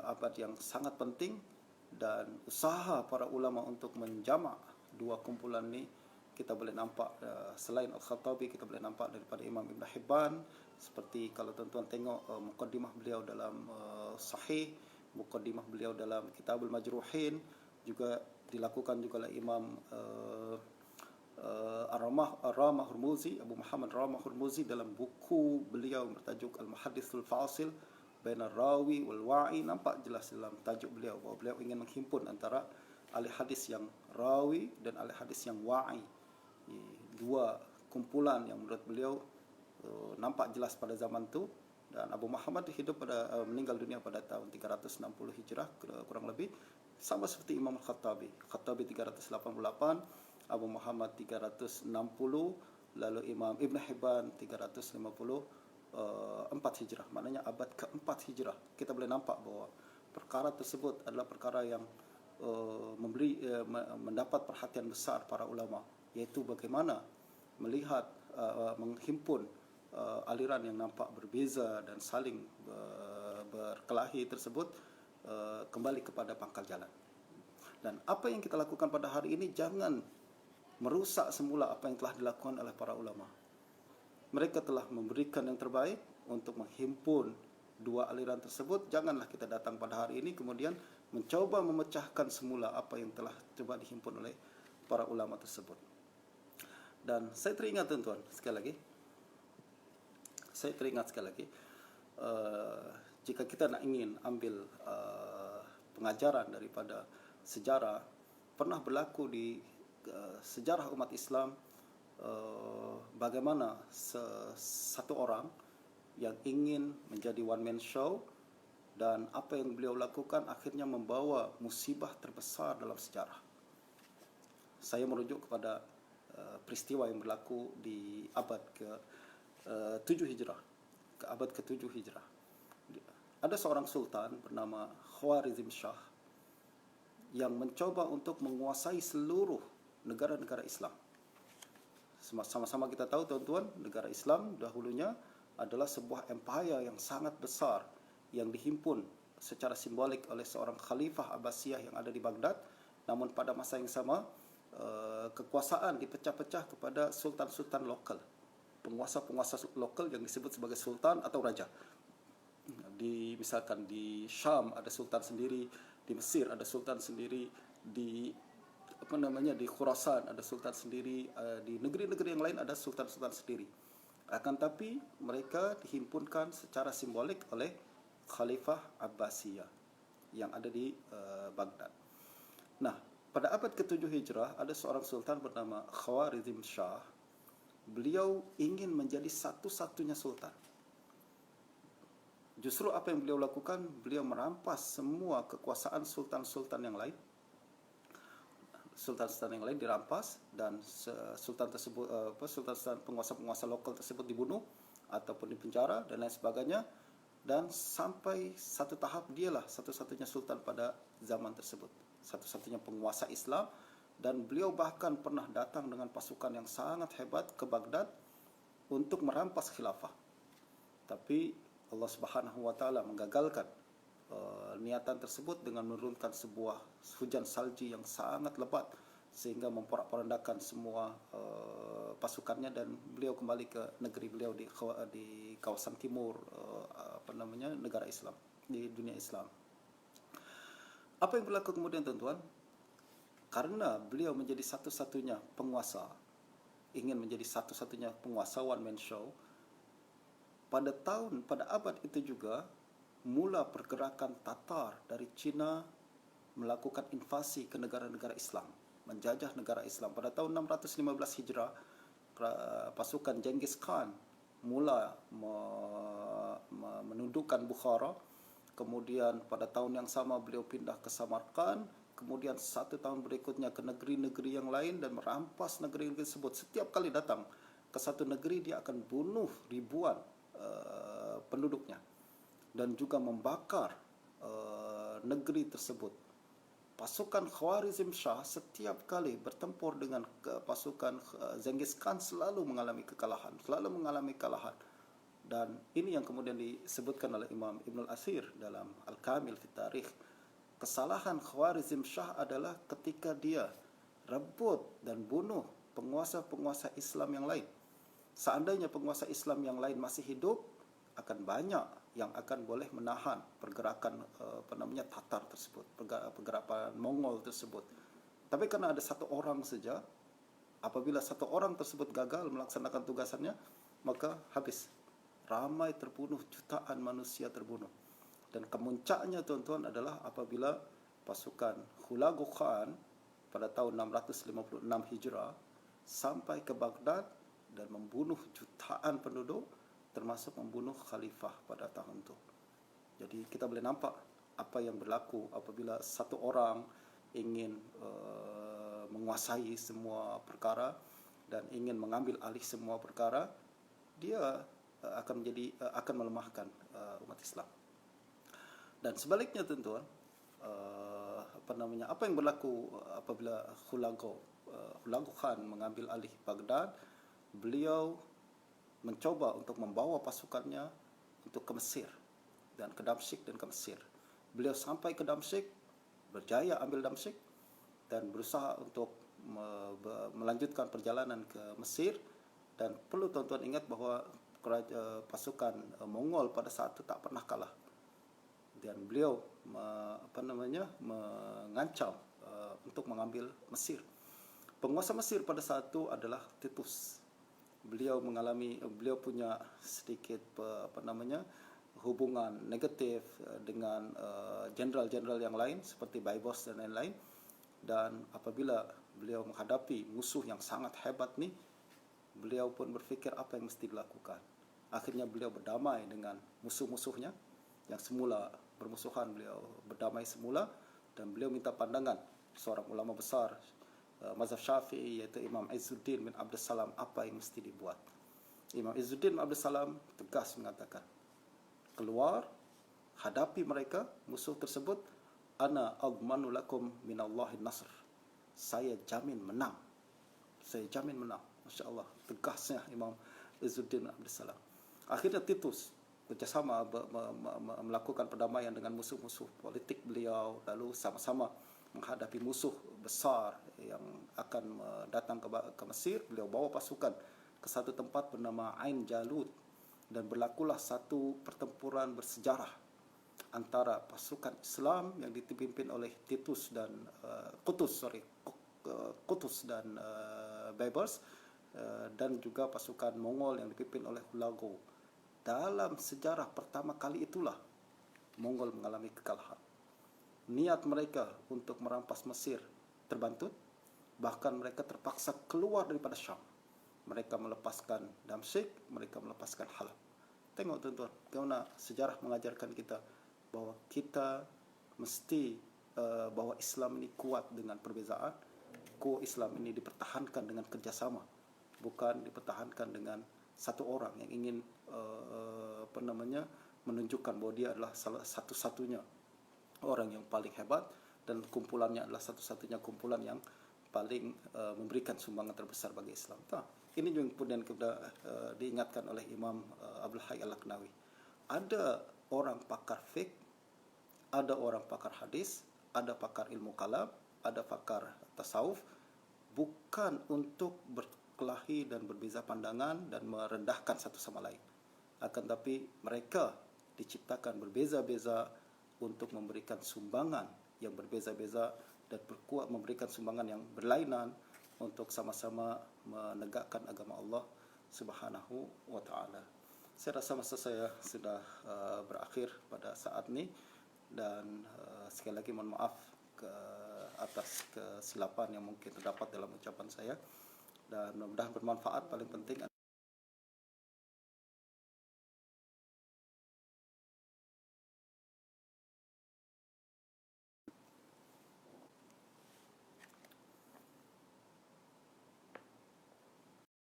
abad yang sangat penting, dan usaha para ulama untuk menjamak dua kumpulan ini kita boleh nampak selain Al-Khattabi, kita boleh nampak daripada Imam Ibn Hibban. Seperti kalau tuan-tuan tengok mukaddimah beliau dalam Sahih, mukaddimah beliau dalam Kitabul Majruhin, juga dilakukan juga oleh Imam Ar-Ramah Hurmuzi, Abu Muhammad Ramah Hurmuzi, dalam buku beliau bertajuk Al-Muhaddithul Fasil Baina Rawi wal Wa'i. Nampak jelas dalam tajuk beliau bahawa beliau ingin menghimpun antara ahli hadis yang rawi dan ahli hadis yang wa'i. Dua kumpulan yang menurut beliau nampak jelas pada zaman itu. Dan Abu Muhammad hidup meninggal dunia pada tahun 360 Hijrah kurang lebih, sama seperti Imam Khattabi. Khattabi 388, Abu Muhammad 360, lalu Imam Ibn Hibban 354 Hijrah. Maknanya abad ke-4 Hijrah. Kita boleh nampak bahawa perkara tersebut adalah perkara yang mendapat perhatian besar para ulama, yaitu bagaimana melihat, menghimpun aliran yang nampak berbeza dan saling berkelahi tersebut kembali kepada pangkal jalan. Dan apa yang kita lakukan pada hari ini jangan merusak semula apa yang telah dilakukan oleh para ulama. Mereka telah memberikan yang terbaik untuk menghimpun dua aliran tersebut. Janganlah kita datang pada hari ini kemudian mencoba memecahkan semula apa yang telah coba dihimpun oleh para ulama tersebut. Dan saya teringat, tuan-tuan, sekali lagi, Saya teringat sekali lagi, jika kita nak ingin ambil pengajaran daripada sejarah, pernah berlaku di sejarah umat Islam, bagaimana satu orang yang ingin menjadi one man show, dan apa yang beliau lakukan akhirnya membawa musibah terbesar dalam sejarah. Saya merujuk kepada peristiwa yang berlaku di abad ke-7 Hijrah, ke abad ke-7 Hijrah. Ada seorang sultan bernama Khwarizm Shah yang mencoba untuk menguasai seluruh negara-negara Islam. Sama-sama kita tahu, tuan-tuan, negara Islam dahulunya adalah sebuah empire yang sangat besar yang dihimpun secara simbolik oleh seorang khalifah Abbasiyah yang ada di Baghdad. Namun pada masa yang sama, kekuasaan dipecah-pecah kepada sultan-sultan lokal, penguasa-penguasa lokal yang disebut sebagai sultan atau raja. Misalkan di Syam ada sultan sendiri, di Mesir ada sultan sendiri, di Khurasan ada sultan sendiri, di negeri-negeri yang lain ada sultan-sultan sendiri. Akan tapi mereka dihimpunkan secara simbolik oleh Khalifah Abbasiyah yang ada di Baghdad. Nah, pada abad ke-7 Hijrah ada seorang sultan bernama Khwarizm Shah. Beliau ingin menjadi satu-satunya sultan. Justru apa yang beliau lakukan, beliau merampas semua kekuasaan sultan-sultan yang lain. Sultan-sultan yang lain dirampas, dan sultan tersebut, sultan-sultan penguasa-penguasa lokal tersebut dibunuh ataupun dipenjara dan lain sebagainya. Dan sampai satu tahap dialah satu-satunya sultan pada zaman tersebut, satu-satunya penguasa Islam. Dan beliau bahkan pernah datang dengan pasukan yang sangat hebat ke Baghdad untuk merampas khilafah. Tapi Allah Subhanahu wa taala menggagalkan niatan tersebut dengan menurunkan sebuah hujan salji yang sangat lebat sehingga memporak-porandakan semua pasukannya, dan beliau kembali ke negeri beliau di kawasan timur negara Islam, di dunia Islam. Apa yang berlaku kemudian, tuan-tuan? Karena beliau menjadi satu-satunya penguasa, ingin menjadi satu-satunya penguasa one man show, pada abad itu juga mula pergerakan Tatar dari Cina melakukan invasi ke negara-negara Islam, menjajah negara Islam. Pada tahun 615 Hijrah, pasukan Genghis Khan mula menundukkan Bukhara. Kemudian pada tahun yang sama beliau pindah ke Samarkand. Kemudian satu tahun berikutnya ke negeri-negeri yang lain dan merampas negeri-negeri tersebut. Setiap kali datang ke satu negeri, dia akan bunuh ribuan penduduknya dan juga membakar negeri tersebut. Pasukan Khwarizm Shah setiap kali bertempur dengan pasukan Genghis Khan selalu mengalami kekalahan, dan ini yang kemudian disebutkan oleh Imam Ibn al-Asir dalam Al-Kamil fi Tarikh. Kesalahan Khwarizm Shah adalah ketika dia rebut dan bunuh penguasa-penguasa Islam yang lain. Seandainya penguasa Islam yang lain masih hidup, akan banyak yang akan boleh menahan pergerakan Tatar tersebut, pergerakan Mongol tersebut. Tapi karena ada satu orang saja, apabila satu orang tersebut gagal melaksanakan tugasannya, maka habis. Ramai terbunuh, jutaan manusia terbunuh. Dan kemuncaknya, tuan-tuan, adalah apabila pasukan Hulagu Khan pada tahun 656 Hijrah sampai ke Baghdad dan membunuh jutaan penduduk, termasuk membunuh khalifah pada tahun itu. Jadi kita boleh nampak apa yang berlaku apabila satu orang ingin menguasai semua perkara dan ingin mengambil alih semua perkara, dia akan melemahkan umat Islam. Dan sebaliknya, tuan-tuan, apa yang berlaku apabila Hulagu Khan mengambil alih Baghdad? Beliau mencoba untuk membawa pasukannya untuk ke Mesir dan ke Damsyik dan ke Mesir. Beliau sampai ke Damsyik, berjaya ambil Damsyik dan berusaha untuk melanjutkan perjalanan ke Mesir. Dan perlu tuan-tuan ingat bahawa pasukan Mongol pada saat itu tak pernah kalah. Dan beliau mengancam untuk mengambil Mesir. Penguasa Mesir pada saat itu adalah Titus. beliau punya sedikit hubungan negatif dengan jenderal-jenderal yang lain seperti Baibos dan lain-lain. Dan apabila beliau menghadapi musuh yang sangat hebat nih, beliau pun berfikir apa yang mesti dilakukan. Akhirnya beliau berdamai dengan musuh-musuhnya yang semula bermusuhan. Beliau berdamai semula dan beliau minta pandangan seorang ulama besar mazhab Syafi'i, yaitu Imam Izzuddin bin Abdus Salam, apa yang mesti dibuat. Imam Izzuddin bin Abdus Salam tegas mengatakan, keluar, hadapi mereka, musuh tersebut, ana admanu lakum minallahi nasr. Saya jamin menang. Saya jamin menang. Masya Allah, tegasnya Imam Izzuddin bin Abdus Salam. Akhirnya Titus bekerjasama melakukan perdamaian dengan musuh-musuh politik beliau, lalu sama-sama menghadapi musuh besar yang akan datang ke Mesir. Beliau bawa pasukan ke satu tempat bernama Ain Jalut, dan berlakulah satu pertempuran bersejarah antara pasukan Islam yang dipimpin oleh Titus dan Qutus dan Baibars, dan juga pasukan Mongol yang dipimpin oleh Hulagu. Dalam sejarah pertama kali itulah Mongol mengalami kekalahan. Niat mereka untuk merampas Mesir terbantut, bahkan mereka terpaksa keluar daripada Syam. Mereka melepaskan Damsyik, mereka melepaskan Halab. Tengok tuan-tuan, bagaimana sejarah mengajarkan kita bahwa kita mesti bahwa Islam ini kuat dengan perbezaan. Islam ini dipertahankan dengan kerjasama, bukan dipertahankan dengan satu orang yang ingin menunjukkan bahwa dia adalah salah satu-satunya orang yang paling hebat, dan kumpulannya adalah satu-satunya kumpulan yang paling memberikan sumbangan terbesar bagi Islam. Ini juga kemudian kita diingatkan oleh Imam Abdul Hayy Al-Laknawi. Ada orang pakar fiqh, ada orang pakar hadis, ada pakar ilmu kalam, ada pakar tasawuf, bukan untuk berkelahi dan berbeza pandangan dan merendahkan satu sama lain. Akan tapi mereka diciptakan berbeza-beza untuk memberikan sumbangan yang berbeza-beza dan berkuat memberikan sumbangan yang berlainan untuk sama-sama menegakkan agama Allah Subhanahu wa taala. Saya rasa masa saya sudah berakhir pada saat ini, dan sekali lagi mohon maaf atas kesilapan yang mungkin terdapat dalam ucapan saya, dan mudah-mudahan bermanfaat. Paling penting